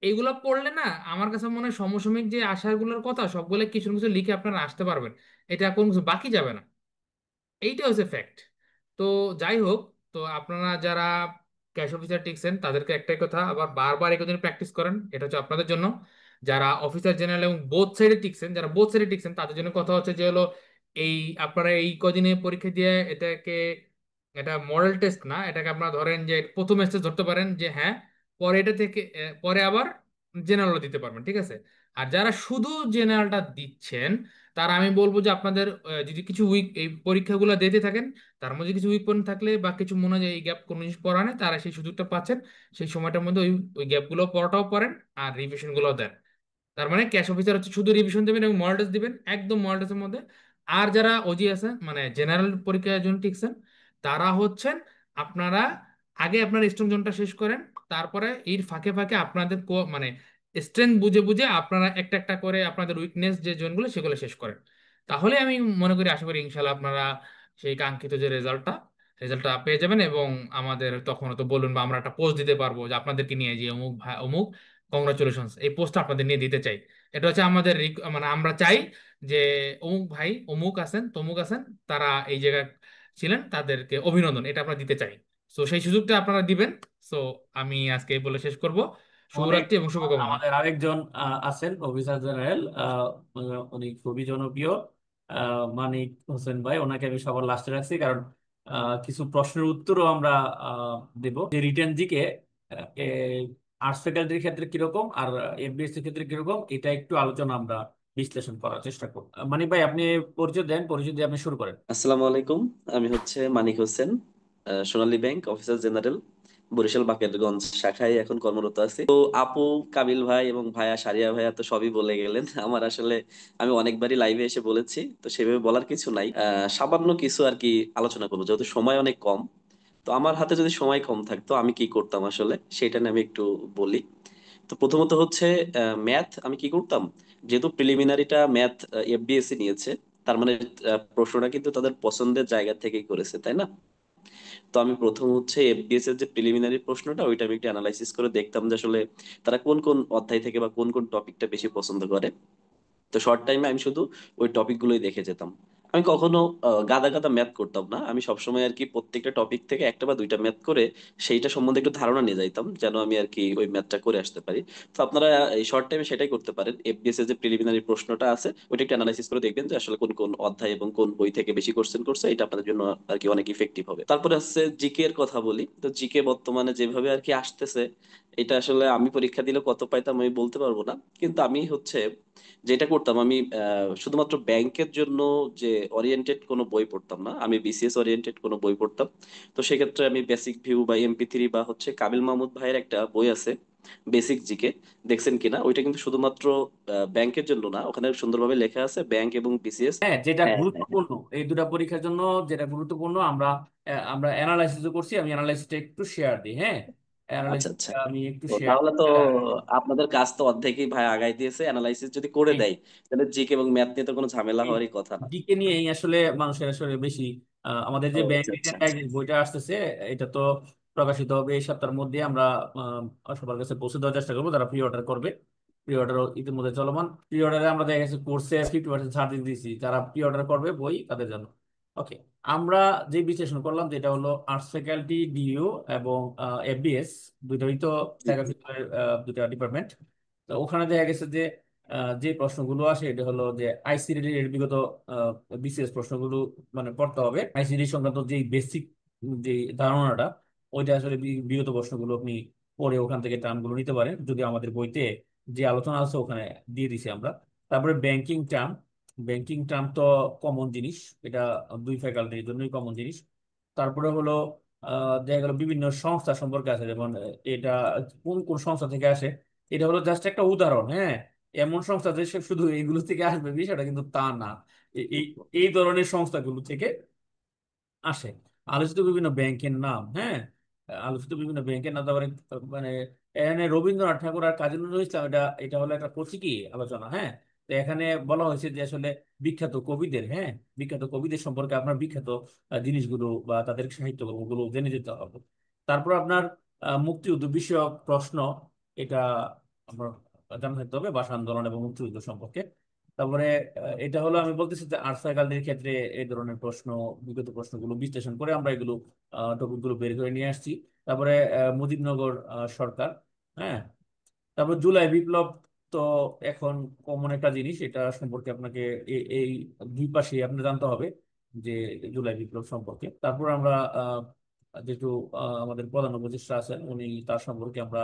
[SPEAKER 3] এইগুলো পড়লে না আমার কাছে মনে হয় সমসাময়িক যে আশাগুলোর কথা সবগুলো কিছু না কিছু লিখে আপনারা আসতে পারবেন। এটা কোনো কিছু বাকি যাবে না। এইটা হচ্ছে ফ্যাক্ট। তো যাই হোক, তো আপনারা যারা ক্যাশ অফিসার টিকছেন তাদেরকে একটাই কথা, আবার বারবার এই কথা প্র্যাকটিস করেন, এটা হচ্ছে আপনাদের জন্য। যারা অফিসার জেনারেল এবং বোথ সাইডে টিকছেন, যারা বোথ সাইডে টিকছেন তাদের জন্য কথা হচ্ছে যে হলো এই আপনারা এই কদিনে পরীক্ষা দিয়ে এটাকে, এটা মডেল টেস্ট না, এটাকে আপনারা ধরেন যে প্রথম স্টেজ ধরতে পারেন যে হ্যাঁ, পরে এটা থেকে পরে আবার জেনারেল দিতে পারবেন। ঠিক আছে। আর যারা শুধু জেনারেলটা দিচ্ছেন তারা আমি বলবো যে আপনাদের যদি কিছু উইক এই পরীক্ষাগুলো দিতে থাকেন, তার মধ্যে কিছু উইক পয়েন্ট থাকলে বা কিছু মনে হয় যে এই গ্যাপ কোনো জিনিস পড়া নেই, তারা সেই সুযোগটা পাচ্ছেন। সেই সময়টার মধ্যে ওই ওই গ্যাপগুলো পড়াটাও পড়েন আর রিভিশন গুলো দেন। তার মানে ক্যাশ অফিসার হচ্ছে শুধু রিভিশন দেবেন এবং মডেল টেস্ট দিবেন একদম মডেল টেস্টের মধ্যে। আর যারা ওজি আছে মানে জেনারেল পরীক্ষার জন্য টিকছেন তারা হচ্ছেন আপনারা আগে আপনার স্ট্রং জোনটা শেষ করেন, তারপরে এর ফাঁকে ফাঁকে আপনাদের মানে স্ট্রেংথ বুঝে বুঝে আপনারা একটা একটা করে আপনাদের উইকনেস যে জোনগুলো সেগুলো শেষ করেন। তাহলে আমি মনে করি আশা করি ইনশাল্লাহ আপনারা সেই কাঙ্ক্ষিত যে রেজাল্টটা পেয়ে যাবেন। এবং আমাদের তখন তো বলুন, বা আমরা একটা পোস্ট দিতে পারবো যে আপনাদেরকে নিয়ে, যে অমুক ভাই অমুক, কংগ্রাচুলেশনস, এই পোস্টটা আপনাদের নিয়ে দিতে চাই। এটা হচ্ছে আমাদের মানে আমরা চাই যে অমুক ভাই অমুক আছেন তমুক আছেন, তারা এই জায়গায় ছিলেন, তাদেরকে অভিনন্দন, এটা আমরা দিতে চাই। তো সেই সুযোগটা আপনারা দিবেন। সো আমি আজকে এই বলে শেষ করব।
[SPEAKER 1] অনেক
[SPEAKER 3] শুভরাত্রি এবং শুভকামনা।
[SPEAKER 1] আমাদের আরেকজন আছেন অফিসার জেনারেল, উনি খুবই জনপ্রিয়, মানিক হোসেন ভাই। ওনাকে আমি সবার লাস্টে রাখছি কারণ কিছু প্রশ্নের উত্তরও আমরা দেব। যে রিটেন জিকে আর্টস ফ্যাকাল্টির ক্ষেত্রে কিরকম আর এফবিএস এর ক্ষেত্রে কিরকম, এটা একটু আলোচনা আমরা বিশ্লেষণ করার চেষ্টা করব। মানিক ভাই, আপনি পরিচয় দেন, পরিচয় দিয়ে আপনি শুরু করেন।
[SPEAKER 4] আসসালামু আলাইকুম। আমি হচ্ছে Manik Hossain, Sonali bank officer general, Barishal Bakerganj শাখায় এখন কর্মরত আছি। তো আপু, কাবিল ভাই এবং ভাইয়া সারিয়া ভাইয়া তো সবই বলে গেলেন। আমার আসলে আমি অনেকবারই লাইভে এসে বলেছি, তো সেভাবে বলার কিছু নাই। সামান্য কিছু আর কি আলোচনা করবো, যেহেতু সময় অনেক কম। তো আমার হাতে যদি সময় কম থাকতো আমি কি করতাম আসলে সেটা নিয়ে আমি একটু বলি। তো প্রথমত হচ্ছে ম্যাথ আমি কি করতাম, যেহেতু প্রিলিমিনারিটা ম্যাথ এফবিএসসি নিয়েছে, তার মানে প্রশ্নটা কিন্তু তাদের পছন্দের জায়গা থেকেই করেছে, তাই না? তো আমি প্রথম হচ্ছে এফবিএস এর যে প্রিলিমিনারি প্রশ্নটা ওইটা আমি একটু অ্যানালাইসিস করে দেখতাম যে আসলে তারা কোন কোন অধ্যায় থেকে বা কোন কোন টপিকটা বেশি পছন্দ করে। তো শর্ট টাইমে আমি শুধু ওই টপিক গুলোই দেখে যেতাম। আমি কখনো গাদা গাদা ম্যাথ করতাম না, আমি সবসময় আর কি প্রত্যেকটা টপিক থেকে একটা বা দুইটা ম্যাথ করে সেইটা সম্বন্ধে একটু ধারণা নিয়ে যাইতাম, যেন আমি আর কি ওই ম্যাথটা করে আসতে পারি। তো আপনারা এই শর্ট টাইমে সেটাই করতে পারেন। এফবিএস এর যে প্রিলিমিনারি প্রশ্নটা আছে ওইটা একটু অ্যানালাইসিস করে দেখবেন যে আসলে কোন কোন অধ্যায় এবং কোন বই থেকে বেশি কোশ্চেন করছে, এটা আপনাদের জন্য আর কি অনেক ইফেক্টিভ হবে। তারপরে হচ্ছে জিকে এর কথা বলি। তো জিকে বর্তমানে যেভাবে আর কি আসতেছে, এটা আসলে আমি পরীক্ষা দিলে কত পাইতাম আমি বলতে পারবো না, কিন্তু আমি হচ্ছে যেটা করতাম, আমি শুধুমাত্র ব্যাংকের জন্য যে ওরিয়েন্টেড কোনো বই পড়তাম না, আমি বিসিএস ওরিয়েন্টেড কোনো বই পড়তাম। তো সেক্ষেত্রে আমি বেসিক ভিউ বা এমপি3 বা হচ্ছে কাবিল মাহমুদ ভাইয়ের একটা বই আছে বেসিক জিকে, দেখছেন কিনা? ওইটা কিন্তু শুধুমাত্র ব্যাংকের জন্য না, ওখানে সুন্দরভাবে লেখা আছে ব্যাংক এবং বিসিএস।
[SPEAKER 1] হ্যাঁ, যেটা
[SPEAKER 4] হ্যাঁ, হ্যাঁ, হ্যাঁ।
[SPEAKER 1] গুরুত্বপূর্ণ এই দুটা পরীক্ষার জন্য, যেটা গুরুত্বপূর্ণ আমরা আমরা অ্যানালাইসিসও করছি। আমি অ্যানালাইসিসটা একটু শেয়ার দিই। হ্যাঁ,
[SPEAKER 4] আচ্ছা, আচ্ছা।
[SPEAKER 1] অ্যানালাইসিসটা আমি একটু
[SPEAKER 4] তো
[SPEAKER 1] শেয়ার
[SPEAKER 4] তাহলে তো
[SPEAKER 1] দিই।
[SPEAKER 4] আপনাদের কাজ তো অর্ধেকই ভাই আগাই দিয়েছে, অ্যানালাইসিস যদি করে দেয় তাহলে জিকে এবং ম্যাথ নিয়ে তো কোনো ঝামেলা হওয়ারই কথা না।
[SPEAKER 1] দিকে নিয়েই আসলে মানুষের আসলে বেশি আমাদের
[SPEAKER 4] ও
[SPEAKER 1] যে ব্যাংক
[SPEAKER 4] আচ্ছা, আচ্ছা,
[SPEAKER 1] রিটার্ন
[SPEAKER 4] আচ্ছা।
[SPEAKER 1] ডাইজেস্ট বইটা আসতেছে, এটা তো প্রকাশিত হবে এই সপ্তাহের মধ্যে। আমরা সবার কাছে পৌঁছে দেওয়ার চেষ্টা করবো যারা প্রি অর্ডার করবে। প্রি অর্ডার ইতিমধ্যে চলমান। প্রি অর্ডারে আমরা দেখা গেছে কোর্সে 50% ছাড় দিয়ে দিয়েছি যারা প্রি অর্ডার করবে বই তাদের জন্য। ওকে, আমরা যে বিশ্লেষণ করলাম যেটা হলো আর্টস ফ্যাকাল্টি, ডিইউ এবং এফবিএস, দুইটাই তো
[SPEAKER 4] জি, জি।
[SPEAKER 1] ফ্যাকাল্টি, দুইটা ডিপার্টমেন্ট। তো ওখানে দেখা গেছে যে যে প্রশ্নগুলো আসে এটা হলো যে আইসিডি এর বিগত বিসিএস প্রশ্নগুলো মানে পড়তে হবে। আইসিডি সংক্রান্ত যে বেসিক যে ধারণাটা, ওইটা আসলে বিগত প্রশ্নগুলো আপনি পড়ে ওখান থেকে টার্মগুলো নিতে পারেন, যদি আমাদের বইতে যে আলোচনা আছে ওখানে দিয়ে দিছি আমরা। তারপরে ব্যাংকিং টার্ম তো কমন জিনিস, এটা দুই ফ্যাকাল্টির জন্যই কমন জিনিস। তারপরে হলো দেখা গেল বিভিন্ন সংস্থা সম্পর্কে আছে, যেমন এটা কোন কোন সংস্থা থেকে আসে। এটা হলো জাস্ট একটা উদাহরণ। হ্যাঁ, এমন সংস্থা যে সে শুধু এইগুলো থেকে আসবে বিষয়টা কিন্তু তা না। এই এই ধরনের সংস্থাগুলো থেকে আসে। আলোচিত বিভিন্ন ব্যাংকের নাম, হ্যাঁ, আলোচিত বিভিন্ন ব্যাংকের নাম। তারপরে মানে এখানে রবীন্দ্রনাথ ঠাকুর আর কাজী নজরুল ইসলাম, এটা হলো একটা প্রতীকী আলোচনা। হ্যাঁ, তো এখানে বলা হয়েছে যে আসলে বিখ্যাত কবিদের, হ্যাঁ, বিখ্যাত কবিদের সম্পর্কে আপনার বিখ্যাত জিনিসগুলো বা তাদের সাহিত্যকর্মগুলো জেনে যেতে হবে। তারপর আপনার মুক্তিযুদ্ধ বিষয়ক প্রশ্ন, এটা আপনার জানা থাকতে হবে, ভাষা আন্দোলন এবং মুক্তিযুদ্ধ সম্পর্কে। তারপরে এটা হলো আমি বলতেছি যে আর্টস ফ্যাকাল্টির ক্ষেত্রে এই ধরনের প্রশ্ন, বিগত প্রশ্নগুলো বিশ্লেষণ করে আমরা এগুলো টপিকগুলো বের করে নিয়ে আসছি। তারপরে মুজিবনগর সরকার, হ্যাঁ, তারপর জুলাই বিপ্লব তো এখন কমন একটা জিনিস, এটা সম্পর্কে আপনাকে এই দুই পাশে আপনার জানতে হবে যে জুলাই বিপ্লব সম্পর্কে। তারপর আমরা যেহেতু আমাদের প্রধান উপদেষ্টা আছেন উনি, তার সম্পর্কে আমরা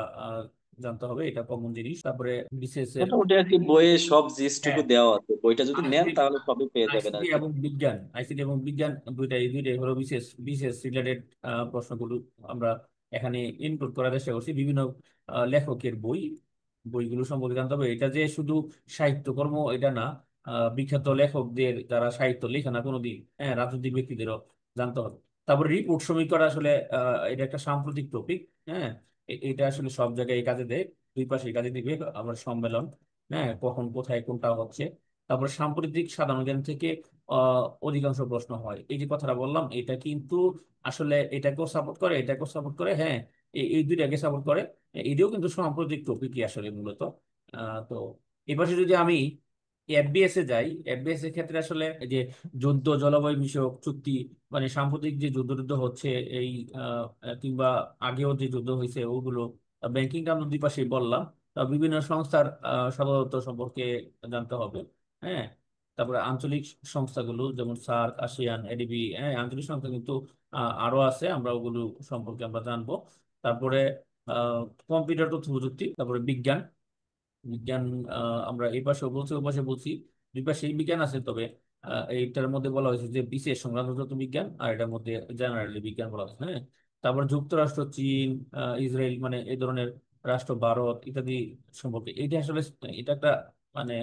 [SPEAKER 1] জানতে হবে, এটা কমন জিনিস। তারপরে বিসিএস এর,
[SPEAKER 4] মোটামুটি আর কি বইয়ে সব জিনিসটুকু
[SPEAKER 1] হ্যাঁ,
[SPEAKER 4] দেওয়া আছে, বইটা যদি নেন
[SPEAKER 1] আইসিটি
[SPEAKER 4] তাহলে সবই পেয়ে যাবেন
[SPEAKER 1] আইসিটি
[SPEAKER 4] আর কি।
[SPEAKER 1] এবং বিজ্ঞান, দুইটাই হলো বিশেষ বিশেষ রিলেটেড প্রশ্নগুলো আমরা এখানে ইনক্লুড করার চেষ্টা করছি। বিভিন্ন লেখকের বইগুলো সম্পর্কে জানতে হবে। এটা যে শুধু সাহিত্যকর্ম এটা না, বিখ্যাত লেখকদের যারা সাহিত্য লেখে না কোনোদিন, হ্যাঁ, রাজনৈতিক ব্যক্তিদেরও জানতে হবে। তারপর রিপোর্ট সমীক্ষা আসলে এটা একটা সাম্প্রতিক টপিক। হ্যাঁ, এটা আসলে সব জায়গায় এই কাজে দেয়, দুই পাশে এই কাজে দিবে। আমার সম্মেলন, হ্যাঁ, কখন কোথায় কোনটা হচ্ছে, তারপর সাম্প্রতিক সাধারণ জ্ঞান থেকে অধিকাংশ প্রশ্ন হয়। এই যে কথাটা বললাম, এটা কিন্তু আসলে এটাকেও সাপোর্ট করে, এটাকেও সাপোর্ট করে, হ্যাঁ, এই দুইটাকে সাপোর্ট করে। এটাও কিন্তু সাম্প্রতিক টপিকই আসলে মূলত। তো এপাশে যদি আমি এফবিএস এ যাই, এফবিএস এর ক্ষেত্রে আসলে এই যে যুদ্ধ, জলবায়ু বিষয়ক চুক্তি, মানে সাম্প্রতিক যে যুদ্ধ টুদ্ধ হচ্ছে এই কিংবা আগেও যে যুদ্ধ হয়েছে ওগুলো, ব্যাংকিংটা আমরা দুই পাশেই বললাম। বিভিন্ন সংস্থার সদরদপ্তর সম্পর্কে জানতে হবে, হ্যাঁ। তারপরে আঞ্চলিক সংস্থাগুলো যেমন সার্ক, আসিয়ান, এডিবি, হ্যাঁ, আঞ্চলিক সংস্থা কিন্তু আরো আছে, আমরা ওগুলো সম্পর্কে আমরা জানবো। তারপরে কম্পিউটার, তথ্য প্রযুক্তি, তারপরে বিজ্ঞান। বিজ্ঞান আমরা এই পাশেও বলছি, ওই পাশে বলছি, দুই পাশেই বিজ্ঞান আছে। তবে এইটার মধ্যে বলা হয়েছে যে বিশেষ সংক্রান্ত যত বিজ্ঞান, আর এটার মধ্যে জেনারেলি বিজ্ঞান বলা হয়েছে, হ্যাঁ। তারপর যুক্তরাষ্ট্র, চীন, ইসরায়েল, মানে এই ধরনের রাষ্ট্র, ভারত ইত্যাদি সম্পর্কে এটা আসলে এটা একটা মানে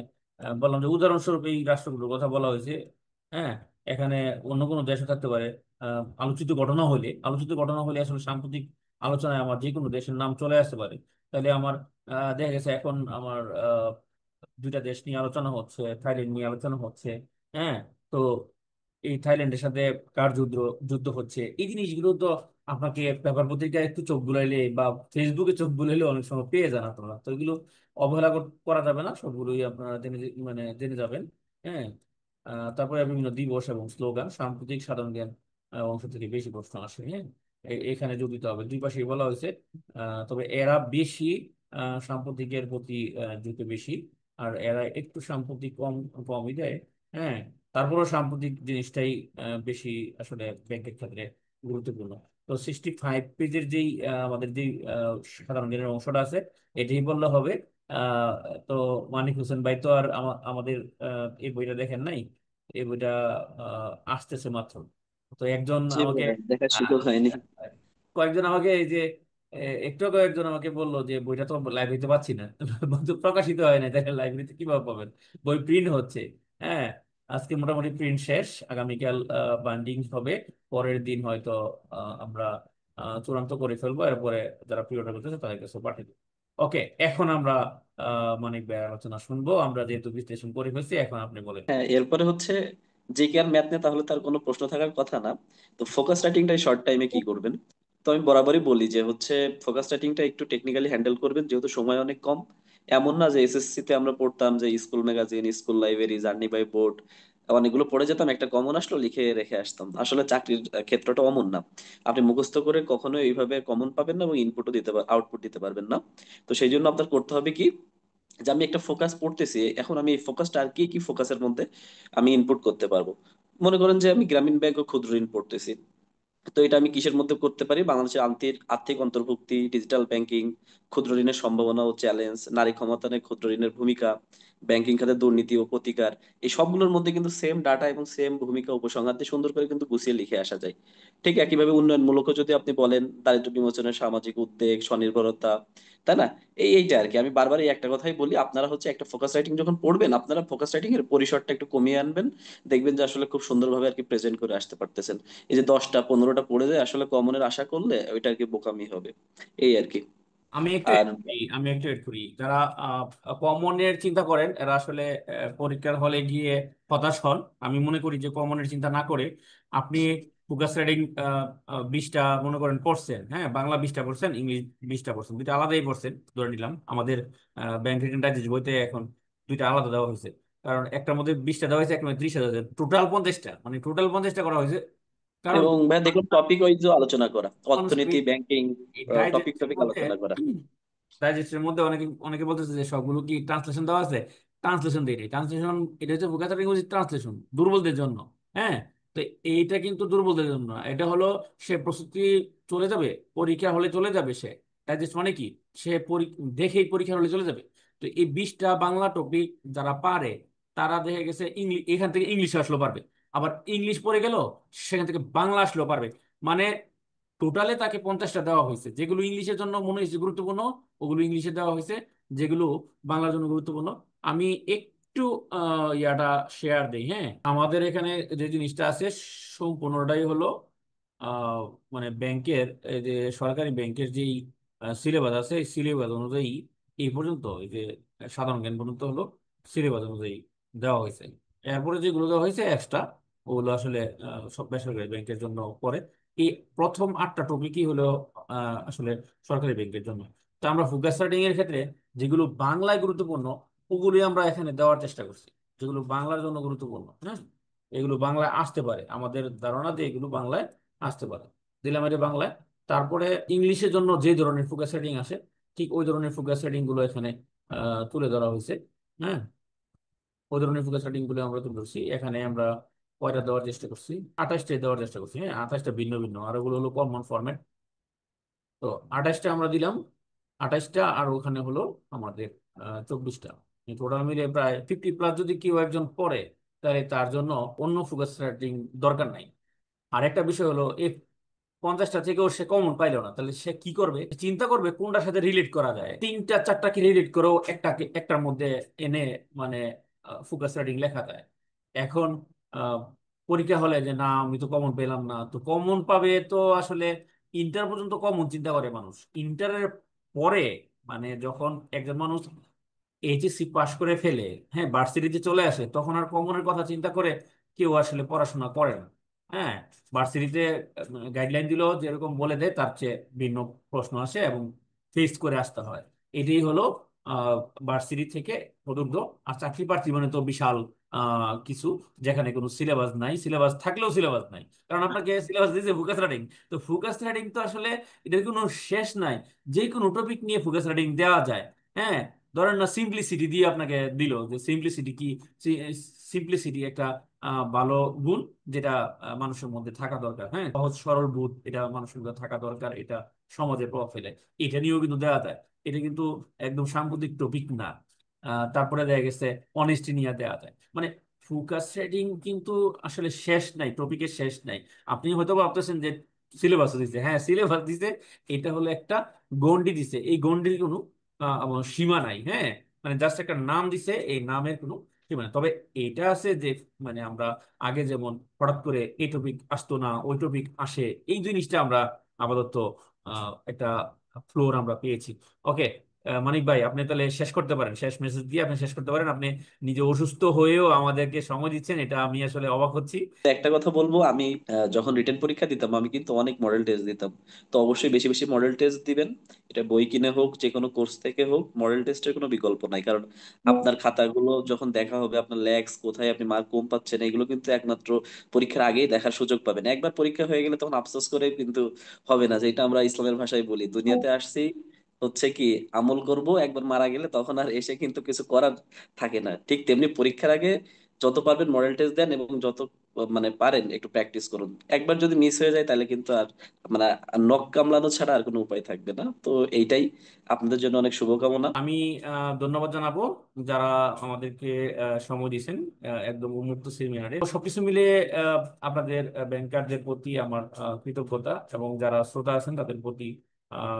[SPEAKER 1] বললাম যে উদাহরণস্বরূপ এই রাষ্ট্রগুলোর কথা বলা হয়েছে, হ্যাঁ। এখানে অন্য কোনো দেশও থাকতে পারে। আলোচিত ঘটনা হলে আসলে সাম্প্রতিক আলোচনায় আমার যে কোনো দেশের নাম চলে আসতে পারে। তাহলে আমার দেখা গেছে এখন আমার দুইটা দেশ নিয়ে আলোচনা হচ্ছে, থাইল্যান্ড নিয়ে আলোচনা হচ্ছে, হ্যাঁ। তো এই থাইল্যান্ডের সাথে কার যুদ্ধ যুদ্ধ হচ্ছে, এই জিনিসগুলো তো আপনাকে পেপার পত্রিকায় একটু চোখ বুলাইলে বা ফেসবুকে চোখ বুলাইলে অনেক সময় পেয়ে যান আপনারা। তো এগুলো অবহেলা করা যাবে না, সবগুলোই আপনারা মানে জেনে যাবেন, হ্যাঁ। তারপরে বিভিন্ন দিবস এবং স্লোগান, সাম্প্রতিক সাধারণ জ্ঞান অংশ থেকে বেশি প্রশ্ন আসে, হ্যাঁ। এখানে যোগ দিতে হবে, দুই পাশেই বলা হয়েছে। তবে এরা বেশি সাম্প্রতিকের প্রতি ঝুঁকে বেশি, আর এরা একটু সাম্প্রতিক কমই দেয়, হ্যাঁ। তারপরেও সাম্প্রতিক জিনিসটাই বেশি আসলে ব্যাংকের ক্ষেত্রে গুরুত্বপূর্ণ। তো 65 পেজের যেই আমাদের যেই সাধারণ জ্ঞানের অংশটা আছে, এটাই বললে হবে। আহ, তো মানিক হোসেন ভাই তো আর আমাদের এই বইটা দেখেন নাই, এই বইটা আসতেছে মাত্র। তো একজন
[SPEAKER 4] জি
[SPEAKER 1] আমাকে
[SPEAKER 4] ভাইয়া, দেখার
[SPEAKER 1] আহ,
[SPEAKER 4] সুযোগ হয়নি।
[SPEAKER 1] কয়েকজন আমাকে এই যে একটু কয়েকজন আমাকে বললো যে বইটা তো লাইব্রেরিতে পাচ্ছি না। বই তো প্রকাশিত হয় না, তাহলে লাইব্রেরিতে কিভাবে পাবেন? বই প্রিন্ট হচ্ছে, হ্যাঁ। আজকে মোটামুটি প্রিন্ট শেষ, আগামীকাল বাইন্ডিং হবে, পরের দিন হয়তো আমরা চূড়ান্ত করে ফেলবো, এরপরে যারা প্রি অর্ডার করতেছে তাদের কাছে পাঠিয়ে দেবো। ওকে, এখন আমরা মানিক ভাই আলোচনা শুনবো। আমরা যেহেতু বিশ্লেষণ করে ফেলছি, এখন আপনি বলেন।
[SPEAKER 4] হ্যাঁ, এরপরে হচ্ছে জিকে আর ম্যাথ নিয়ে তাহলে তার কোনো প্রশ্ন থাকার কথা না। তো ফোকাস রাইটিংটাই শর্ট টাইমে কি করবেন? তো আমি বরাবরই বলি যে হচ্ছে ফোকাস রাইটিংটা একটু টেকনিক্যালি হ্যান্ডেল করবেন, যেহেতু সময় অনেক কম। এমন না যে এসএসসি তে আমরা পড়তাম যে school magazine, school library, journey by boat অনেকগুলো পড়ে যেতাম, একটা কমন আসলো লিখে রেখে আসতাম। আসলে চাকরির ক্ষেত্রটা অমন না। আপনি মুখস্থ করে কখনো এইভাবে কমন পাবেন না এবং ইনপুটও দিতে আউটপুট দিতে পারবেন না। তো সেই জন্য আপনার করতে হবে কি, যে আমি একটা ফোকাস পড়তেছি, এখন আমি এই ফোকাসটা আর কি কি ফোকাসের মধ্যে আমি ইনপুট করতে পারবো। মনে করেন যে আমি গ্রামীণ ব্যাংক ও ক্ষুদ্র ঋণ পড়তেছি, তো এটা আমি কিসের মধ্যে করতে পারি? বাংলাদেশের আর্থিক আর্থিক অন্তর্ভুক্তি, ডিজিটাল ব্যাংকিং, ক্ষুদ্র ঋণের সম্ভাবনা ও চ্যালেঞ্জ, নারী ক্ষমতায়নে ক্ষুদ্র ঋণের ভূমিকা, ব্যাংকিং খাতে দুর্নীতি ও প্রতিকার। এই সবগুলোর মধ্যে কিন্তু সেম ডাটা এবং সেম ভূমিকা উপসংহার দিয়ে সুন্দর করে কিন্তু গুছিয়ে লিখে আসা যায়। ঠিক একইভাবে উন্নয়নমূলক যদি আপনি বলেন, দারিদ্র বিমোচনের সামাজিক উদ্যোগ, স্বনির্ভরতা, তাই না? এইটা আর কি। আমি বারবার এই একটা কথাই বলি, আপনারা হচ্ছে একটা ফোকাস রাইটিং যখন পড়বেন, আপনারা ফোকাস রাইটিং এর পরিসরটা একটু কমিয়ে আনবেন। দেখবেন যে আসলে খুব সুন্দরভাবে আর কি প্রেজেন্ট করে আসতে পারতেছেন। এই যে 10টা 15টা পড়ে যায়, আসলে কমনের আশা করলে ওইটা আর কি বোকামি হবে। এই আর কি।
[SPEAKER 1] আমি একটু
[SPEAKER 4] আর
[SPEAKER 1] add করি, আমি একটু এড করি, যারা কমনের চিন্তা করেন এরা আসলে পরীক্ষার হলে গিয়ে হতাশ হন। আমি মনে করি যে কমনের চিন্তা না করে আপনি ফোকাস রিডিং 20টা মনে করেন পড়ছেন, হ্যাঁ, বাংলা 20টা পড়ছেন, ইংলিশ 20টা পড়ছেন, দুইটা আলাদাই পড়ছেন ধরে নিলাম। আমাদের ব্যাংক রিটার্ন ডাইজেস্ট বইতে এখন দুইটা আলাদা দেওয়া হয়েছে, কারণ একটার মধ্যে 20টা দেওয়া হয়েছে, একটা 30টা দেওয়া হয়েছে, টোটাল 50টা, মানে টোটাল 50টা করা হয়েছে। কারণ
[SPEAKER 4] এবং ভাই দেখুন, টপিক ওয়াইজ আলোচনা করা, অর্থনীতি,
[SPEAKER 1] মানুষ
[SPEAKER 4] ব্যাংকিং,
[SPEAKER 1] এই
[SPEAKER 4] টপিক
[SPEAKER 1] ডাইজেস্টের
[SPEAKER 4] টপিক
[SPEAKER 1] মধ্যে
[SPEAKER 4] আলোচনা করা।
[SPEAKER 1] ডাইজেস্টের মধ্যে অনেকে অনেকে বলতেছে যে সবগুলো কি ট্রান্সলেশন দেওয়া আছে। ট্রান্সলেশন দেয়নি, ট্রান্সলেশন এটা হচ্ছে ভোকাবুলারি ইংরেজি ট্রান্সলেশন দুর্বলদের জন্য, হ্যাঁ। তো এইটা কিন্তু দুর্বলদের জন্য না, এটা হলো সে প্রস্তুতি চলে যাবে, পরীক্ষা হলে চলে যাবে সে। ডাইজেস্ট মানে কি, সে দেখেই পরীক্ষা হলে চলে যাবে। তো এই 20টা বাংলা টপিক যারা পারে তারা দেখে গেছে ইংলিশ, এখান থেকে ইংলিশ আসলেও পারবে, আবার ইংলিশ পড়ে গেল সেখান থেকে বাংলা আসলেও পারবে। মানে টোটালে তাকে 50টা দেওয়া হয়েছে, যেগুলো ইংলিশের জন্য মনে হয়েছে গুরুত্বপূর্ণ ওগুলো ইংলিশে দেওয়া হয়েছে, যেগুলো বাংলার জন্য গুরুত্বপূর্ণ। আমি একটু ইয়াটা শেয়ার দিই, হ্যাঁ। আমাদের এখানে যে জিনিসটা আছে সম্পূর্ণটাই হলো আহ, মানে ব্যাংকের এই যে সরকারি ব্যাংকের যেই সিলেবাস আছে, এই সিলেবাস অনুযায়ী এই পর্যন্ত এই যে সাধারণ জ্ঞান পর্যন্ত হলো সিলেবাস অনুযায়ী দেওয়া হয়েছে। এরপরে যেগুলো দেওয়া হয়েছে এক্সট্রা, ওগুলো আসলে সব বেসরকারি ব্যাংকের জন্য পড়ে। এই প্রথম 8টা টপিকই হলো আসলে সরকারি ব্যাংকের জন্য। তো আমরা ফোকাস রাইটিং এর ক্ষেত্রে যেগুলো বাংলায় গুরুত্বপূর্ণ ওগুলি আমরা এখানে দেওয়ার চেষ্টা করছি, যেগুলো বাংলার জন্য গুরুত্বপূর্ণ। হ্যাঁ, এগুলো বাংলায় আসতে পারে, আমাদের ধারণা দিয়ে এগুলো বাংলায় আসতে পারে, দিলাম এটা বাংলায়। তারপরে ইংলিশের জন্য যে ধরনের ফোকাস রাইটিং আসে ঠিক ওই ধরনের ফোকাস রাইটিং গুলো এখানে তুলে ধরা হয়েছে। হ্যাঁ, ওই ধরনের ফোকাস রাইটিং গুলো আমরা তুলে ধরছি এখানে। আমরা কয়টা দেওয়ার চেষ্টা করছি, 28টাই দেওয়ার চেষ্টা করছি। হ্যাঁ, 28টা ভিন্ন ভিন্ন, আর ওগুলো হলো কমন ফরম্যাট। তো 28টা আমরা দিলাম, 28টা আর ওখানে হলো আমাদের 24টা, টোটাল মিলে প্রায় 50+। যদি কেউ একজন পড়ে তাহলে তার জন্য অন্য ফোকাস রাইটিং দরকার নাই। আর একটা বিষয় হলো এই 50টা থেকেও সে কমন পাইলো না, তাহলে সে কি করবে, চিন্তা করবে কোনটার সাথে রিলেট করা যায়, 3টা 4টাকে রিলেট করেও একটার মধ্যে এনে মানে ফোকাস রাইটিং লেখা যায়। এখন আহ, পরীক্ষা হলে যে না আমি তো কমন পেলাম না, তো কমন পাবে তো আসলে ইন্টার পর্যন্ত কমন চিন্তা করে মানুষ। ইন্টারের পরে মানে যখন একজন মানুষ এইচএসসি পাশ করে ফেলে, হ্যাঁ, ভার্সিটিতে চলে আসে, তখন আর কমনের কথা চিন্তা করে কেউ আসলে পড়াশোনা করে না। হ্যাঁ, ভার্সিটিতে গাইডলাইন দিলেও যেরকম বলে দেয় তার চেয়ে ভিন্ন প্রশ্ন আসে এবং ফেস করে আসতে হয়। এটাই হলো আহ ভার্সিটি থেকে প্রদত্ত। আর চাকরি প্রার্থী মানে তো বিশাল কিছু, যেখানে কোনো সিলেবাস নাই, সিলেবাস থাকলেও সিলেবাস নাই, কারণ আপনাকে সিলেবাস দিয়েছে ফোকাস রাইটিং। তো ফোকাস রাইটিং তো আসলে এটার কোনো শেষ নাই, যে কোনো টপিক নিয়ে ফোকাস রাইটিং দেওয়া যায়। হ্যাঁ, ধরেন না সিম্পলিসিটি দিয়ে আপনাকে দিল, যে সিম্পলিসিটি কি, সিম্পলিসিটি একটা ভালো গুণ যেটা মানুষের মধ্যে থাকা দরকার। হ্যাঁ, সহজ সরল বোধ এটা মানুষের মধ্যে থাকা দরকার, এটা সমাজে প্রভাব ফেলে, এটা নিয়েও কিন্তু দেওয়া যায়। এটা কিন্তু একদম সাম্প্রতিক টপিক না। তারপরে দেখা গেছে অনেস্টি নিয়ে দেওয়া যায়। মানে ফোকাস রেটিং কিন্তু আসলে শেষ নাই, টপিকের শেষ নাই। আপনি হয়তো ভাবতেছেন যে সিলেবাস দিছে, হ্যাঁ সিলেবাস দিছে, এটা হলো একটা গণ্ডি দিছে, এই গণ্ডির কোনো সীমা নাই। হ্যাঁ, মানে জাস্ট একটা নাম দিছে, এই নামের কোনো সীমা নাই। তবে এটা আছে যে মানে আমরা আগে যেমন হঠাৎ করে এই টপিক আসতো না, ওই টপিক আসে, এই জিনিসটা আমরা আপাতত একটা ফ্লোর আমরা পেয়েছি। ওকে, মানিক ভাই আপনি তাহলে শেষ করতে পারেন, শেষ মেসেজ দিয়ে আপনি শেষ করতে পারেন। আপনি নিজে অসুস্থ হয়েও আমাদেরকে সময় দিচ্ছেন, এটা আমি আসলে অবাক হচ্ছি।
[SPEAKER 4] একটা কথা বলবো, আমি যখন রিটেন পরীক্ষা দিতাম আমি কিন্তু অনেক মডেল টেস্ট দিতাম। তো অবশ্যই বেশি বেশি মডেল টেস্ট দিবেন। এটা বই কিনে হোক যে কোনো কোর্স থেকে হোক, মডেল টেস্টের কোনো বিকল্প নাই। কারণ আপনার খাতাগুলো যখন দেখা হবে, আপনার ল্যাগস কোথায়, আপনি মার্ক কম পাচ্ছেন, এগুলো কিন্তু একমাত্র পরীক্ষার আগেই দেখার সুযোগ পাবেন। একবার পরীক্ষা হয়ে গেলে তখন আফসোস করে কিন্তু হবে না, যেটা আমরা ইসলামের ভাষায় বলি, দুনিয়াতে আসছি হচ্ছে কি আমল করব, একবার মারা গেলে তখন আর এসে কিন্তু কিছু করার থাকে না। ঠিক তেমনি পরীক্ষার আগে যত পারবেন মডেল টেস্ট দেন এবং যত মানে পারেন একটু প্র্যাকটিস করুন। একবার যদি মিস হয়ে যায় তাহলে কিন্তু আর মানে নখ কামড়ানো ছাড়া আর কোনো উপায় থাকবে না। তো এইটাই, আপনাদের জন্য অনেক শুভকামনা।
[SPEAKER 1] আমি ধন্যবাদ জানাবো যারা আমাদেরকে সময় দিয়েছেন একদম উন্মুক্ত সেমিনারে। তো সবকিছু মিলে আপনাদের ব্যাংকারদের প্রতি আমার কৃতজ্ঞতা, এবং যারা শ্রোতা আছেন তাদের প্রতি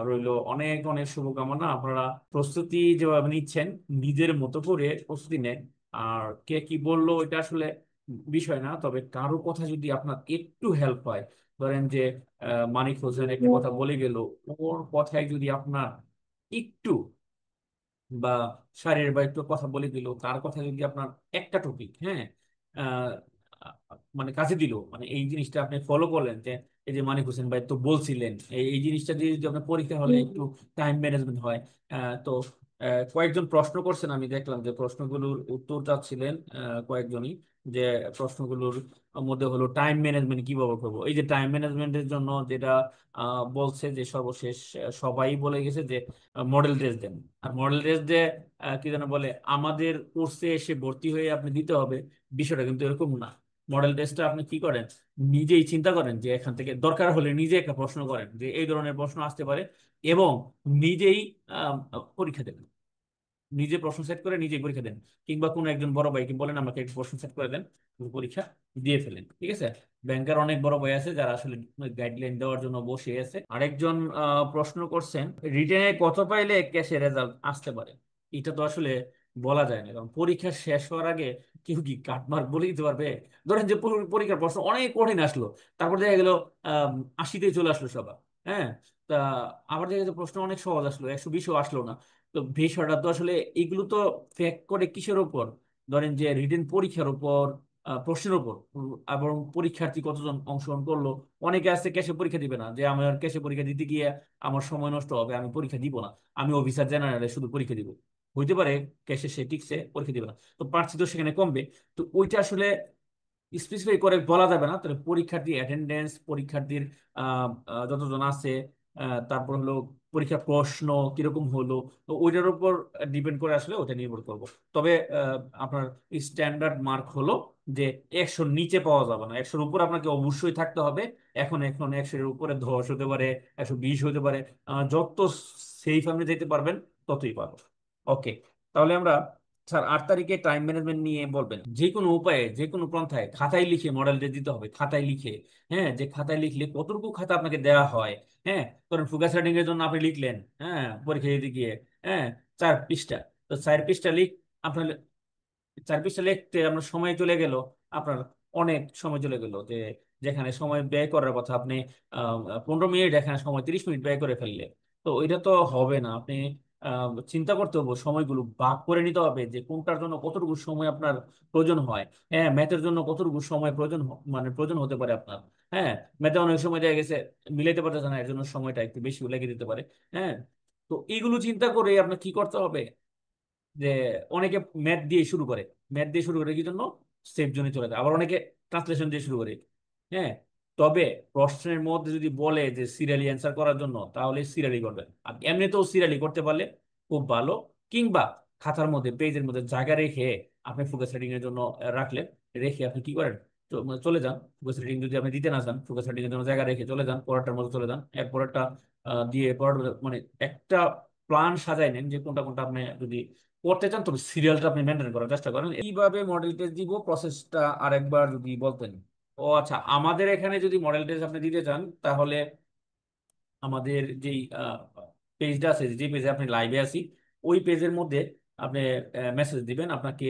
[SPEAKER 1] রইল অনেক অনেক শুভকামনা। আপনারা প্রস্তুতি যেভাবে নিচ্ছেন, নিজের মতো করে প্রস্তুতি নেন। আর কে কি বললো এটা আসলে বিষয় না, তবে কারো কথা যদি আপনার একটু হেল্প হয়, ধরেন যে মানিক হোসেন একটা কথা বলে গেল, ওর কথায় যদি আপনার একটু, বা শারীর বা একটু কথা বলে দিল, তার কথা যদি আপনার একটা টপিক, হ্যাঁ, আহ, মানে কাছে দিল, মানে এই জিনিসটা আপনি ফলো করলেন যে এই যে মানিক হোসেন ভাই তো বলছিলেন, এই জিনিসটা দিয়ে যদি আপনার পরীক্ষা হলে একটু টাইম ম্যানেজমেন্ট হয়। তো কয়েকজন প্রশ্ন করছেন, আমি দেখলাম যে প্রশ্নগুলোর উত্তর চাচ্ছিলেন কয়েকজনই, যে প্রশ্নগুলোর মধ্যে হলো টাইম ম্যানেজমেন্ট কিভাবে করবো। এই যে টাইম ম্যানেজমেন্টের জন্য যেটা বলছে যে সর্বশেষ সবাই বলে গেছে যে মডেল টেস্ট দেন। আর মডেল টেস্ট দিয়ে কি যেন বলে, আমাদের কোর্সে এসে ভর্তি হয়ে আপনি দিতে হবে, বিষয়টা কিন্তু এরকম না। মডেল টেস্টটা আপনি কি করেন, নিজেই চিন্তা করেন যে এখান থেকে দরকার হলে নিজে একটা প্রশ্ন করেন যে এই ধরনের প্রশ্ন আসতে পারে, এবং নিজেই আহ, পরীক্ষা দেবেন, নিজে প্রশ্ন সেট করে নিজে পরীক্ষা দেন। কিংবা কোনো একজন বড় ভাইকে বলেন আমাকে একটা প্রশ্ন সেট করে দেন, পরীক্ষা দিয়ে ফেলেন। ঠিক আছে, ব্যাংকের অনেক বড় ভাই আছে যারা আসলে গাইডলাইন দেওয়ার জন্য বসে আছে। আরেকজন প্রশ্ন করছেন রিটেনে কত পাইলে ক্যাশে রেজাল্ট আসতে পারে। এটা তো আসলে বলা যায় না, কারণ পরীক্ষা শেষ হওয়ার আগে কেউ কি কাটমার্ক বলে দিতে পারবে। ধরেন যে পরীক্ষার প্রশ্ন অনেক কঠিন আসলো, তারপর দেখা গেল 80-তে চলে আসলো সবার। হ্যাঁ, তা আবার দেখা গেছে প্রশ্ন অনেক সহজ আসলো, 120ও আসলো না। তো বিষয়টা তো আসলে এগুলো তো ফ্যাক্ট করে কিসের উপর, ধরেন যে রিটেন পরীক্ষার উপর, প্রশ্নের উপর, এবং পরীক্ষার্থী কতজন অংশগ্রহণ করলো। অনেকে আছে ক্যাশে পরীক্ষা দিবে না, যে আমার ক্যাশে পরীক্ষা দিতে গিয়ে আমার সময় নষ্ট হবে, আমি পরীক্ষা দিব না, আমি অফিসার জেনারেলে শুধু পরীক্ষা দিব। হইতে পারে ক্যাশে সে টিকছে, পরীক্ষা দিবে না, তো প্রার্থী তো সেখানে কমবে। তো ওইটা আসলে স্পেসিফাই করে বলা যাবে না। তাহলে পরীক্ষার্থী অ্যাটেন্ডেন্স, পরীক্ষার্থীর যতজন আছে, তারপর হলো পরীক্ষার প্রশ্ন কিরকম হলো, তো ওইটার উপর ডিপেন্ড করে আসলে ওটা নির্ভর করব। তবে আপনার স্ট্যান্ডার্ড মার্ক হলো যে 100-র নিচে পাওয়া যাবে না, 100-র উপর আপনাকে অবশ্যই থাকতে হবে। এখন এখন 100-এর উপরে 10 হতে পারে, 120 হতে পারে। যত সেফ আপনি যেতে পারবেন ততই পারবো। ওকে, তাহলে আমরা স্যার 8 তারিখে টাইম ম্যানেজমেন্ট নিয়ে বলবেন, যে কোনো উপায়ে, যে কোনো পন্থায় খাতায় লিখে মডেলটা দিতে হবে, খাতায় লিখে। হ্যাঁ, যে খাতায় লিখলে কতটুকু খাতা আপনাকে দেওয়া হয়। হ্যাঁ, ধরেন ফোকাস রাইটিং এর জন্য আপনি লিখলেন, হ্যাঁ, পরীক্ষা দিতে গিয়ে, হ্যাঁ, 4 পৃষ্ঠা। তো 4 পৃষ্ঠা আপনার 4 পৃষ্ঠা লিখতে আপনার সময় চলে গেল, আপনার অনেক সময় চলে গেল। যে যেখানে সময় ব্যয় করার কথা আপনি 15 মিনিট, এখানে সময় 30 মিনিট ব্যয় করে ফেললে, তো এটা তো হবে না। আপনি চিন্তা করতে হবে, সময়গুলো ভাগ করে নিতে হবে যে কোনটার জন্য কতটুকু সময় আপনার প্রয়োজন হয়। হ্যাঁ, ম্যাথের জন্য কতটুকু সময় প্রয়োজন মানে প্রয়োজন হতে পারে আপনার। হ্যাঁ, ম্যাথে অনেক সময় দেখা গেছে মিলাইতে পারতেছে না, এর জন্য সময়টা একটু বেশি লেগে দিতে পারে। হ্যাঁ, তো এইগুলো চিন্তা করে আপনার কি করতে হবে, যে অনেকে ম্যাথ দিয়ে শুরু করে, ম্যাথ দিয়ে শুরু করে কি জন্য, সেফ জোনে চলে যায়। আবার অনেকে ট্রান্সলেশন দিয়ে শুরু করে। হ্যাঁ, তবে প্রশ্নের মধ্যে যদি বলে যে সিরিয়ালি অ্যান্সার করার জন্য, তাহলে সিরিয়ালি করবেন। আর এমনিতেও সিরিয়ালি করতে পারলে খুব ভালো। কিংবা খাতার মধ্যে, পেজের মধ্যে জায়গা রেখে আপনি ফোকাস রিডিং এর জন্য রাখলেন, রেখে আপনি কি করেন, মানে চলে যান। ফোকাস রিডিং যদি আপনি দিতে না চান, ফোকাস রিডিং এর জন্য জায়গা রেখে চলে যান, পরেরটার মধ্যে চলে যান, পরেরটা দিয়ে পরের, মানে একটা প্ল্যান সাজাই নেন যে কোনটা কোনটা আপনি যদি করতে চান, তবে সিরিয়ালটা আপনি মেনটেন করার চেষ্টা করেন। এইভাবে মডেল টেস্ট দিব, প্রসেসটা আরেকবার যদি বলতেন। ও আচ্ছা, আমাদের এখানে যদি মডেল টেস্ট আপনি দিতে চান, তাহলে আমাদের যেই পেজটা আছে, যে পেজে আপনি লাইভে আছি, ওই পেজের মধ্যে আপনি মেসেজ দিবেন, আপনাকে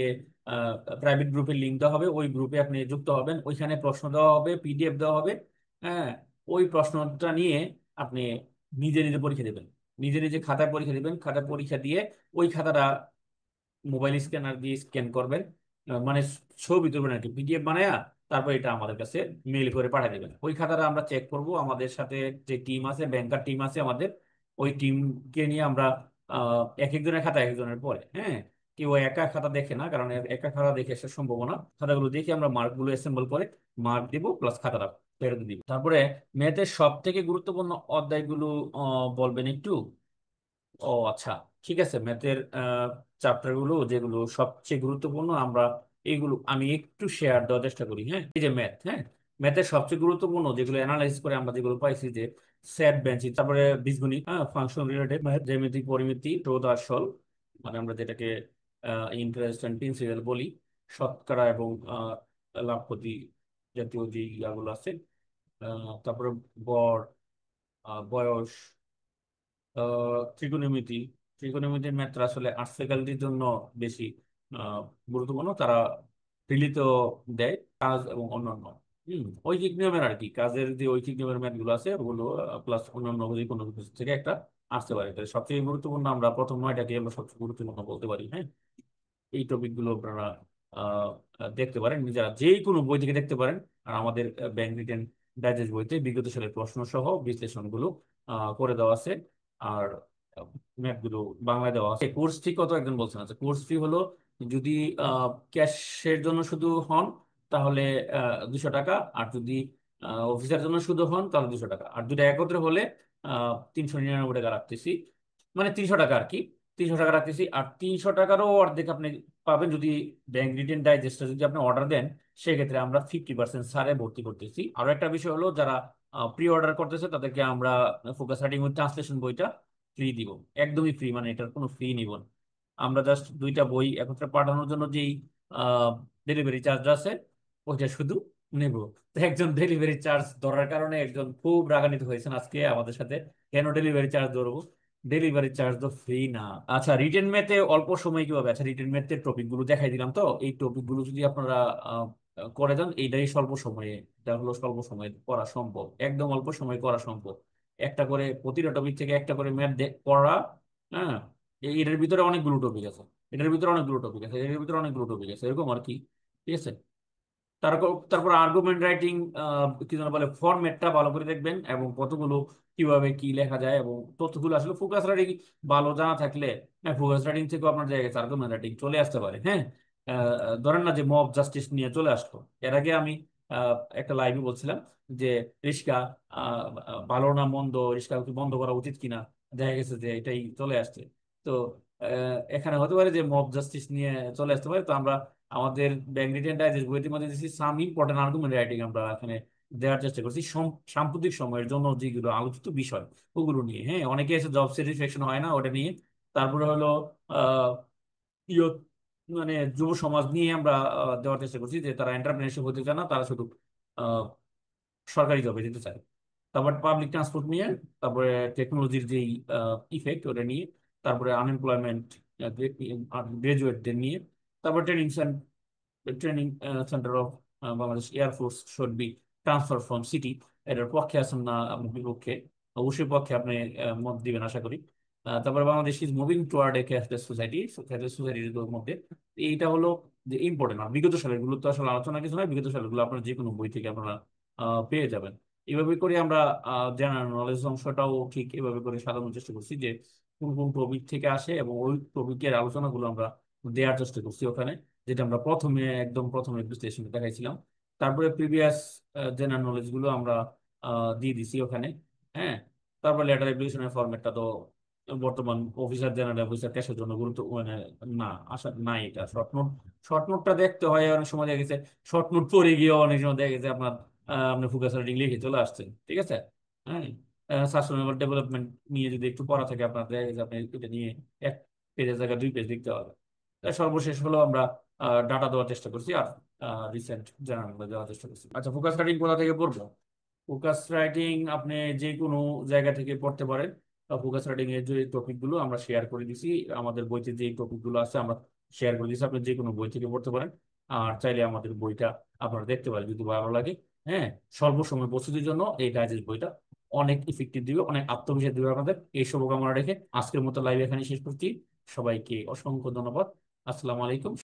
[SPEAKER 1] প্রাইভেট গ্রুপের লিঙ্ক দেওয়া হবে, ওই গ্রুপে আপনি যুক্ত হবেন। ওইখানে প্রশ্ন দেওয়া হবে, পিডিএফ দেওয়া হবে। হ্যাঁ, ওই প্রশ্নটা নিয়ে আপনি নিজে নিজে পরীক্ষা দেবেন, নিজে নিজে খাতায় পরীক্ষা দিবেন। খাতায় পরীক্ষা দিয়ে ওই খাতাটা মোবাইল স্ক্যানার দিয়ে স্ক্যান করবেন, মানে ছবি তুলবেন আর কি, পিডিএফ বানায়া, তারপর এটা আমাদের কাছে মেইল করে পাঠিয়ে দেবেন। ওই খাতাটা আমরা চেক করব, আমাদের সাথে যে টিম আছে, ব্যাংকার টিম আছে আমাদের, ওই টিমকে নিয়ে আমরা এক একজনের খাতা এক একজনের পরে। হ্যাঁ, কেউ একা খাতা দেখে না, কারণ একা খাতা দেখে আসার সম্ভব না। খাতাগুলো দেখে আমরা মার্কগুলো অ্যাসেম্বল করে মার্ক দিব, প্লাস খাতাটা ফেরত দিব। তারপরে ম্যাথের সব থেকে গুরুত্বপূর্ণ অধ্যায়গুলো বলবেন একটু। ও আচ্ছা, ঠিক আছে। ম্যাথের চ্যাপ্টার গুলো যেগুলো সবচেয়ে গুরুত্বপূর্ণ, আমরা এইগুলো আমি একটু শেয়ার দেওয়ার চেষ্টা করি। হ্যাঁ, এই যে ম্যাথ, হ্যাঁ, ম্যাথের সবচেয়ে গুরুত্বপূর্ণ যেগুলো অ্যানালাইজ করে আমরা যেগুলো পাইছি, যে সেট বেঞ্চিং, তারপরে বীজগণিত, হ্যাঁ, ফাংশন রিলেটেড ম্যাথ, জ্যামিতি, পরিমিতি, রোধ আর সল, মানে আমরা যেটাকে ইন্টারেস্ট এন্ড প্রিন্সিপাল বলি, শতকরা এবং লাভ ক্ষতি জাতীয় যে ইয়াগুলো আছে, তারপরে গড়, বয়স, ত্রিকোণমিতি। ত্রিকোণমিতির ম্যাথটা আসলে আর্টস ফ্যাকাল্টির জন্য বেশি আহ, গুরুত্বপূর্ণ। তারা প্রিলিতে দেয় কাজ এবং অন্যান্য ঐকিক নিয়মের আর কি, কাজের যে ঐকিক নিয়মের ম্যাথ গুলো আছে ওগুলো, প্লাস অন্যান্য যে কোনো কিছু থেকে একটা আসতে পারে। তাহলে সবচেয়ে গুরুত্বপূর্ণ আমরা প্রথম 9টাকে আমরা সবচেয়ে গুরুত্বপূর্ণ বলতে পারি। হ্যাঁ, এই টপিক গুলো আপনারা আহ, দেখতে পারেন, নিজেরা যে কোনো বই থেকে দেখতে পারেন। আর আমাদের ব্যাংক রিটেন ডাইজেস্ট বইতে বিগত সালের প্রশ্ন সহ বিশ্লেষণ গুলো করে দেওয়া আছে। আর ম্যাথ গুলো বাংলায় দেওয়া আছে। কোর্স ফি কত একজন বলছেন? আচ্ছা, কোর্স ফি হলো, যদি ক্যাশের জন্য শুধু হন তাহলে 200 টাকা, আর যদি অফিসের জন্য শুধু হন তাহলে 200 টাকা, আর দুটো একত্রে হলে 399 টাকা রাখতেছি, মানে 300 টাকা আর কি। 300 টাকা রাখতেছি, আর 300 টাকারও অর্ধেক আপনি পাবেন যদি ব্যাংক রিটেন ডাইজেস্টটা যদি আপনি অর্ডার দেন, সেক্ষেত্রে আমরা 50% ছাড়ে ভর্তি করতেছি। আরো একটা বিষয় হলো, যারা প্রি অর্ডার করতেছে তাদেরকে আমরা ফোকাস রাইটিং উইথ ট্রান্সলেশন বইটা ফ্রি দিব, একদমই ফ্রি, মানে এটার কোনো ফ্রি নিব না। আমরা জাস্ট দুইটা বই একত্রে পাঠানোর জন্য যেই ডেলিভারি চার্জ আছে, ওইটা শুধু নেব। তো একজন ডেলিভারি চার্জ ধরার কারণে একজন খুব রাগান্বিত হয়েছেন আজকে আমাদের সাথে, কেন ডেলিভারি চার্জ ধরবো, ডেলিভারি চার্জ তো ফ্রি না। আচ্ছা, রিটেন ম্যাথে অল্প সময় কিভাবে? আচ্ছা, রিটেন ম্যাথের টপিক গুলো দেখাই দিলাম, তো এই টপিক গুলো যদি আপনারা আহ, করে যান, এইটাই স্বল্প সময়ে, এটা হলো স্বল্প সময়ে করা সম্ভব, একদম অল্প সময়ে করা সম্ভব। একটা করে প্রতিটা টপিক থেকে একটা করে ম্যাথ পড়া, হ্যাঁ, এটার ভিতরে অনেকগুলো টপিক আছে, এটার ভিতরে অনেকগুলো টপিক আছে, এটার ভিতরে অনেকগুলো টপিক আছে, এরকম আর কি। ঠিক আছে। তারপর আর্গুমেন্ট রাইটিং, কি যেন বলে, ফরম্যাটটা ভালো করে দেখবেন এবং কতগুলো কিভাবে কি লেখা যায় এবং তথ্যগুলো আসলে ফোকাস রাইটিং ভালো জানা থাকলে, হ্যাঁ, ফোকাস রাইটিং থেকেও আপনার জায়গায় আর্গুমেন্ট রাইটিং চলে আসতে পারে। হ্যাঁ, ধরেন না যে মব জাস্টিস নিয়ে চলে আসলো, এর আগে আমি একটা লাইভে বলছিলাম যে রিস্কা ভালো না মন্দ, রিস্কা কি বন্ধ করা উচিত কিনা, দেখা গেছে যে এটাই চলে আসছে। তো এখানে হতে পারে যে মব জাস্টিস নিয়ে চলে আসতে পারে। তো আমরা আমাদের ব্যাংক রিটেন ডাইজেস্ট বইটির মধ্যে দিচ্ছি সাম ইম্পর্টেন্ট আর্গুমেন্ট রাইটিং, আমরা এখানে দেওয়ার চেষ্টা করছি সাম্প্রতিক সময়ের জন্য যেগুলো আলোচিত বিষয় ওগুলো নিয়ে। হ্যাঁ, অনেকে এসে জব স্যাটিসফ্যাকশন হয় না ওটা নিয়ে। তারপরে হলো আহ ইয়ো মানে যুব সমাজ নিয়ে আমরা দেওয়ার চেষ্টা করছি যে তারা এন্টারপ্রেনারশিপ হতে চায় না, তারা শুধু আহ, সরকারি জবে যেতে চায়। তারপর পাবলিক ট্রান্সপোর্ট নিয়ে, তারপরে টেকনোলজির যেই ইফেক্ট ওটা নিয়ে, তারপরে আনএমপ্লয়মেন্ট, গ্রাজুয়েটদের নিয়ে, তারপর training centre of Bangladesh air force should be transfer from city. এটার পক্ষে আছেন না আপনি বিপক্ষে? অবশ্যই পক্ষে আপনি মত দিবেন আশা করি। তারপরে Bangladesh is moving toward A cashless society, cashless সোসাইটির মধ্যে এইটা হলো যে ইম্পর্টেন্ট। আর বিগত সালের গুলো তো আসলে আলোচনা কিছু নয়, বিগত সালের গুলো আপনার যে কোনো বই থেকে আপনারা পেয়ে যাবেন। এইভাবে করে আমরা জেনারেল নলেজ অংশটাও ঠিক এভাবে করে সাজানোর চেষ্টা করছি যে কোন কোন টপিক থেকে আসে এবং ওই টপিকের আলোচনাগুলো আমরা দেওয়ার চেষ্টা করছি ওখানে, যেটা আমরা প্রথমে বিশ্লেষণে দেখাইছিলাম। তারপরে প্রিভিয়াস জেনারেল নলেজ গুলো আমরা দিয়ে দিছি ওখানে। হ্যাঁ, তারপর লেটার অ্যাপ্লিকেশনের ফরম্যাটটা তো বর্তমান অফিসার জেনারেল অফিসার ক্যাশের জন্য গুরুত্ব মানে না আসা নাই। এটা শর্ট নোটটা দেখতে হয়, অনেক সময় দেখা গেছে শর্ট নোট পড়ে গিয়ে অনেক সময় দেখা গেছে আপনার আপনি ফোকাস রাইটিং লিখে চলে আসছেন। ঠিক আছে। হ্যাঁ, সাস্টেনেবল ডেভেলপমেন্ট নিয়ে যদি একটু পড়া থাকে আপনার, দেখা গেছে আপনি এটা নিয়ে 1 পেজের জায়গায় 2 পেজ লিখতে হবে। সর্বশেষ হলো আমরা ডাটা দেওয়ার চেষ্টা করছি আর রিসেন্ট জার্নাল দেওয়ার চেষ্টা করছি। আচ্ছা, ফোকাস রাইটিং কোথা থেকে পড়বো? ফোকাস রাইটিং আপনি যে কোনো জায়গা থেকে পড়তে পারেন। ফোকাস রাইটিং এর যে টপিক গুলো আমরা শেয়ার করে দিছি, আমাদের বইতে যে টপিক গুলো আছে আমরা শেয়ার করে দিছি, আপনি যে কোনো বই থেকে পড়তে পারেন। আর চাইলে আমাদের বইটা আপনারা দেখতে পারেন যদি ভালো লাগে। হ্যাঁ, স্বল্প সময় প্রস্তুতির জন্য এই ডাইজেস্ট বইটা অনেক ইফেক্টিভ দিবে, অনেক আত্মবিশ্বাস দিবে আপনাদের। এই শুভকামনা রেখে আজকের মতো লাইভ এখানে শেষ করছি। সবাইকে অসংখ্য ধন্যবাদ। আসসালামু আলাইকুম।